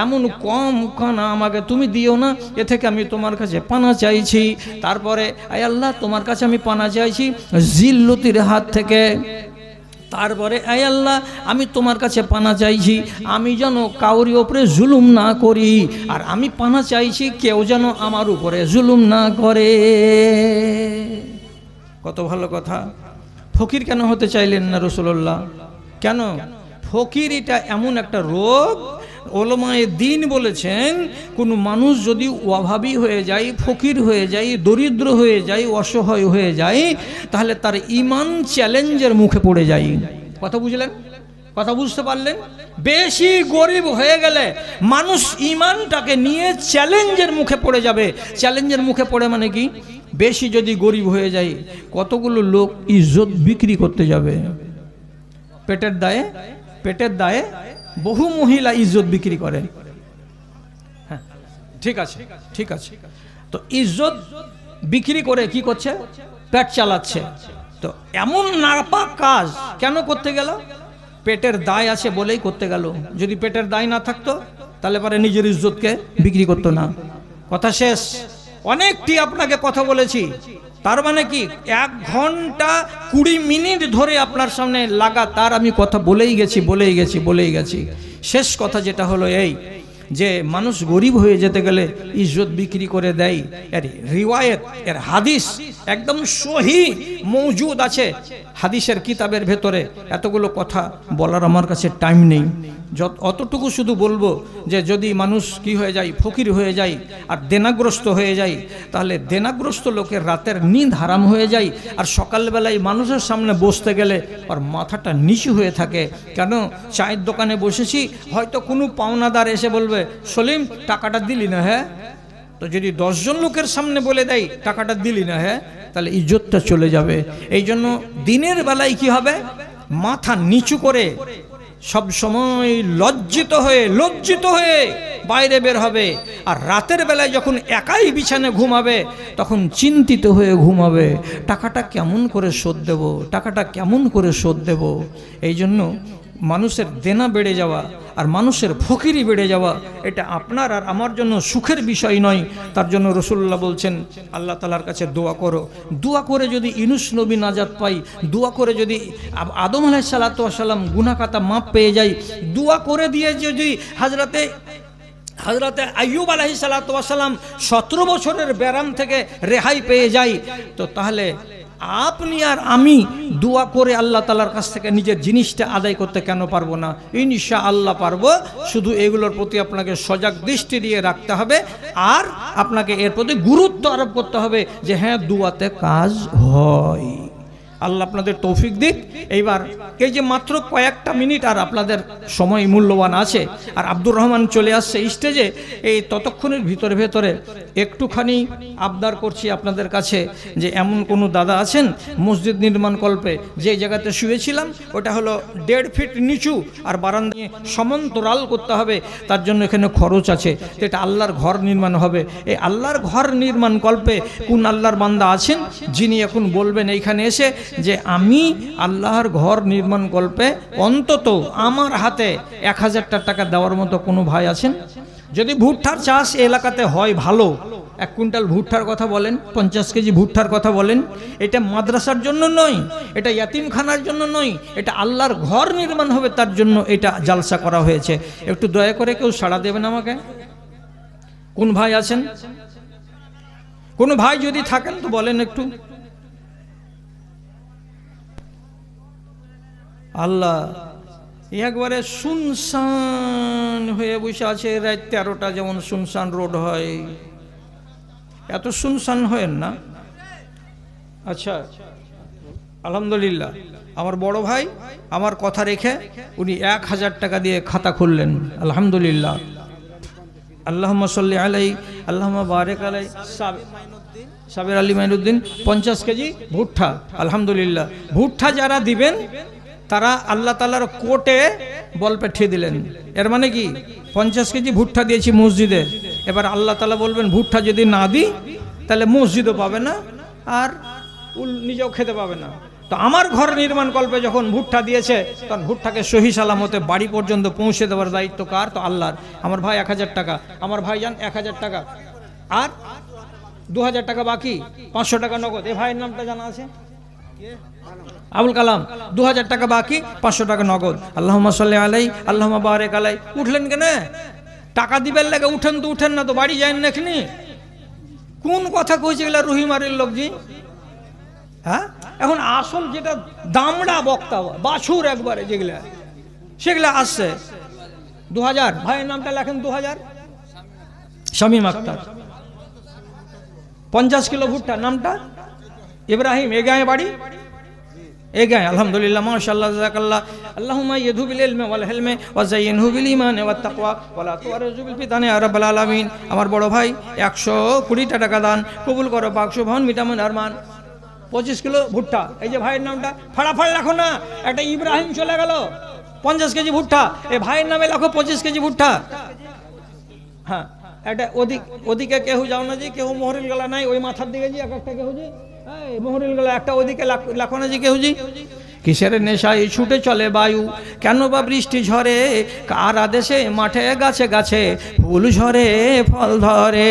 এমন কম খানা আমাকে তুমি দিও না, এ থেকে আমি তোমার কাছে পানা চাইছি। তারপরে আয় আল্লাহ, তোমার কাছে আমি পানা চাইছি জিল্লতির হাত থেকে। তারপরে আয় আল্লাহ, আমি তোমার কাছে পানা চাইছি আমি যেন কাউরি ওপরে জুলুম না করি, আর আমি পানা চাইছি কেউ যেন আমার উপরে জুলুম না করে। কত ভালো কথা। ফকির কেন হতে চাইলেন না রাসূলুল্লাহ? কেন? ফকির এটা এমন একটা রোগ, ওলামায়ে দ্বীন বলেছেন, কোনো মানুষ যদি অভাবী হয়ে যায়, ফকির হয়ে যায়, দরিদ্র হয়ে যায়, অসহায় হয়ে যায়, তাহলে তার ঈমান চ্যালেঞ্জের মুখে পড়ে যায়। কথা বুঝলেন? কথা বুঝতে পারলেন? বেশি গরিব হয়ে গেলে মানুষ ঈমানটাকে নিয়ে চ্যালেঞ্জের মুখে পড়ে যাবে। চ্যালেঞ্জের মুখে পড়ে মানে কি? বেশি যদি গরিব হয়ে যায়, কতগুলো লোক ইজ্জত বিক্রি করতে যাবে। পেটের দায়ে বহু মহিলা ইজ্জত বিক্রি করে। হ্যাঁ, ঠিক আছে, ঠিক আছে। তো ইজ্জত বিক্রি করে কি করছে? পেট চালাচ্ছে। তো এমন নাপাক কাজ কেন করতে গেল? পেটের দায় আছে বলেই করতে গেল। যদি পেটের দায় না থাকতো তাহলে পরে নিজের ইজ্জতকে বিক্রি করতো না। কথা শেষ। অনেকটি আপনাকে কথা বলেছি, তার মানে কি 1 ঘন্টা 20 মিনিট ধরে আপনার সামনে লাগাতার আমি কথা বলেই গেছি। শেষ কথা যেটা হলো এই, যে মানুষ গরিব হয়ে যেতে গেলে ইজ্জত বিক্রি করে দেয়। এর রিওয়ায়েত, এর হাদিস একদম সহি মওজুদ আছে হাদিসের কিতাবের ভেতরে। এতগুলো কথা বলার আমার কাছে টাইম নেই। অতটুকু শুধু বলবো যে যদি মানুষ কি হয়ে যায়, ফকির হয়ে যায় আর দেনাগ্রস্ত হয়ে যায়, তাহলে দেনাগ্রস্ত লোকের রাতের নিদ হারাম হয়ে যায়। আর সকালবেলায় মানুষের সামনে বসতে গেলে আর মাথাটা নিচু হয়ে থাকে। কেন? চায়ের দোকানে বসেছি, হয়তো কোনো পাওনাদার এসে বলবে, সলিম টাকাটা দিলি না? হ্যাঁ। তো যদি 10 জন লোকের সামনে বলে দেয় টাকাটা দিলি না, হ্যাঁ, তাহলে ইজ্জতটা চলে যাবে। এই জন্য দিনের বেলায় কি হবে? মাথা নিচু করে সব সময় লজ্জিত হয়ে বাইরে বের হবে। আর রাতের বেলায় যখন একাই বিছানে ঘুমাবে তখন চিন্তিত হয়ে ঘুমাবে, টাকাটা কেমন করে শোধ দেব। এই জন্য মানুষের দেনা বেড়ে যাওয়া আর মানুষের ফকিরি বেড়ে যাওয়া, এটা আপনার আর আমার জন্য সুখের বিষয় নয়। তার জন্য রাসূলুল্লাহ বলছেন, আল্লাহ তাআলার কাছে দোয়া করো। দোয়া করে যদি ইউনূস নবী নাজাত পাই, দোয়া করে যদি আদম আলাইহিস সালাতু ওয়াস সালাম গুনাহ খাতা মাপ পেয়ে যায়, দোয়া করে দিয়ে যদি হযরতে আইয়ুব আলাইহিস সালাতু ওয়াস সালাম 17 বছরের ব্যারাম থেকে রেহাই পেয়ে যাই, তো তাহলে আপনি আর আমি দোয়া করে আল্লাহ তাআলার কাছ থেকে নিজের জিনিসটা আদায় করতে কেন পারবো না? ইনশাআল্লাহ পারবো। শুধু এগুলোর প্রতি আপনাকে সজাগ দৃষ্টি দিয়ে রাখতে হবে আর আপনাকে এর প্রতি গুরুত্ব আরোপ করতে হবে যে হ্যাঁ, দোয়াতে কাজ হয়। আল্লাহ আপনাদের তৌফিক দিক। এইবার এই যে মাত্র কয়েকটা মিনিট আর আপনাদের সময় মূল্যবান আছে, আর আব্দুর রহমান চলে আসছে স্টেজে, এই ততক্ষণের ভিতরে একটুখানি আবদার করছি আপনাদের কাছে যে এমন কোনো দাদা আছেন মসজিদ নির্মাণ কল্পে, যে জায়গাতে শুয়েছিলাম ওটা হলো 1.5 ফিট নিচু আর বারান্দা সমান্তরাল করতে হবে, তার জন্য এখানে খরচ আছে, তো এটা আল্লাহর ঘর নির্মাণ হবে। এই আল্লাহর ঘর নির্মাণ কল্পে কোন আল্লাহর বান্দা আছেন যিনি এখন বলবেন এইখানে এসে যে আমি আল্লাহর ঘর নির্মাণ কল্পে অন্তত আমার হাতে 1000 টাকা দেওয়ার মতো কোনো ভাই আছেন? যদি ভুট্টার চাষ এলাকাতে হয় ভালো, 1 কুইন্টাল ভুট্টার কথা বলেন, 50 কেজি ভুট্টার কথা বলেন, এটা মাদ্রাসার জন্য নয়, এটা ইয়াতিমখানার জন্য নয়, এটা আল্লাহর ঘর নির্মাণ হবে তার জন্য এটা জালসা করা হয়েছে। একটু দয়া করে কেউ সাড়া দেবেন আমাকে? কোন ভাই আছেন? কোন ভাই যদি থাকেন তো বলেন একটু। আল্লাহ একবারে শুনশান হয়ে বসে আছে, রাত 13টা যেমন শুনশান রোড হয়, এত শুনশান হয় না। আচ্ছা, আলহামদুলিল্লাহ আমার বড় ভাই আমার কথা রেখে উনি 1000 টাকা দিয়ে খাতা খুললেন, আলহামদুলিল্লাহ। আল্লাহুম্মা সাল্লি আলাই আল্লাহুম্মা বারিক আলাই। সাবের আলী মাইনুদ্দিন 50 কেজি ভুট্টা, আলহামদুলিল্লাহ। ভুট্টা যারা দিবেন তারা আল্লাহ তাআলার কোর্টে বল পাঠিয়ে দিলেন। এর মানে কি 50 কেজি ভুট্টা দিয়েছি মসজিদে, এবার আল্লাহ তাআলা বলবেন ভুট্টা যদি না দিই তাহলে মসজিদও পাবে না আর নিজেও খেতে পাবে না। তো আমার ঘর নির্মাণ কল্পে যখন ভুট্টা দিয়েছে তখন ভুট্টাকে সহি সালামতে বাড়ি পর্যন্ত পৌঁছে দেওয়ার দায়িত্ব কার? তো আল্লাহর। আমার ভাই 1000 টাকা, আমার ভাই যান 1000 টাকা, আর 2000 টাকা বাকি, 500 টাকা নগদ। এ ভাইয়ের নামটা জানা আছে? আবুল কালাম। 2000 টাকা বাকি, 500 টাকা নগদ। আল্লাহুম্মা সাল্লি আলাই আল্লাহুম্মা বারিক আলাই। উঠলেন কেন? টাকা দিবেন লাগে উঠেন তো উঠেন না তো বাড়ি যান না এখানে। কোন কথা কইছে গেলা রহিমারের লোকজি? হ্যাঁ, এখন আসল যেটা দামড়া বক্তা বাছুর একবারে যেগুলা সেগুলা আসছে 2000। ভাইয়ের নামটা লেখেন 2000, শামীম আক্তার। 50 কিলো ভুট্টা, নামটা ইব্রাহিম। এ গায়ে বাড়ি, এ গায়ে, আলহামদুলিল্লাহ মাশাআল্লাহ জাযাকাল্লাহ। আল্লাহুম্মা ইয়াদু বিল ইলমি ওয়াল হিলমি ওয়া যায়িনহু বিল ঈমানি ওয়াত তাকওয়া ওয়া লা তুরজু বিল ফিতানি ইয়া রাব্বাল আলামিন। আমার বড় ভাই 120 টাকা দান কবুল করো পাক শুভন মিটামন আরমান। 25 কিলো ভুট্টা। এই যে ভাইয়ের নামটা ফাড়াফাড় লেখো না, একটা ইব্রাহিম চলে গেল, 50 কেজি ভুট্টা। এই ভাইয়ের নামে লেখো 25 কেজি ভুট্টা। হ্যাঁ, এটা ওদিকে কেউ যাও না যে, কেউ মোহরিল গলা নাই ওই মাথার দিকে যে একটা কেউ যে মোহরিল গলা একটা ওদিকে লেখো না যে কেউ যে। কিসের নেশায় ছুটে চলে বায়ু, কেন বা বৃষ্টি ঝরে, কার আদেশে মাঠে গাছে গাছে ফুল ঝরে ফল ধরে।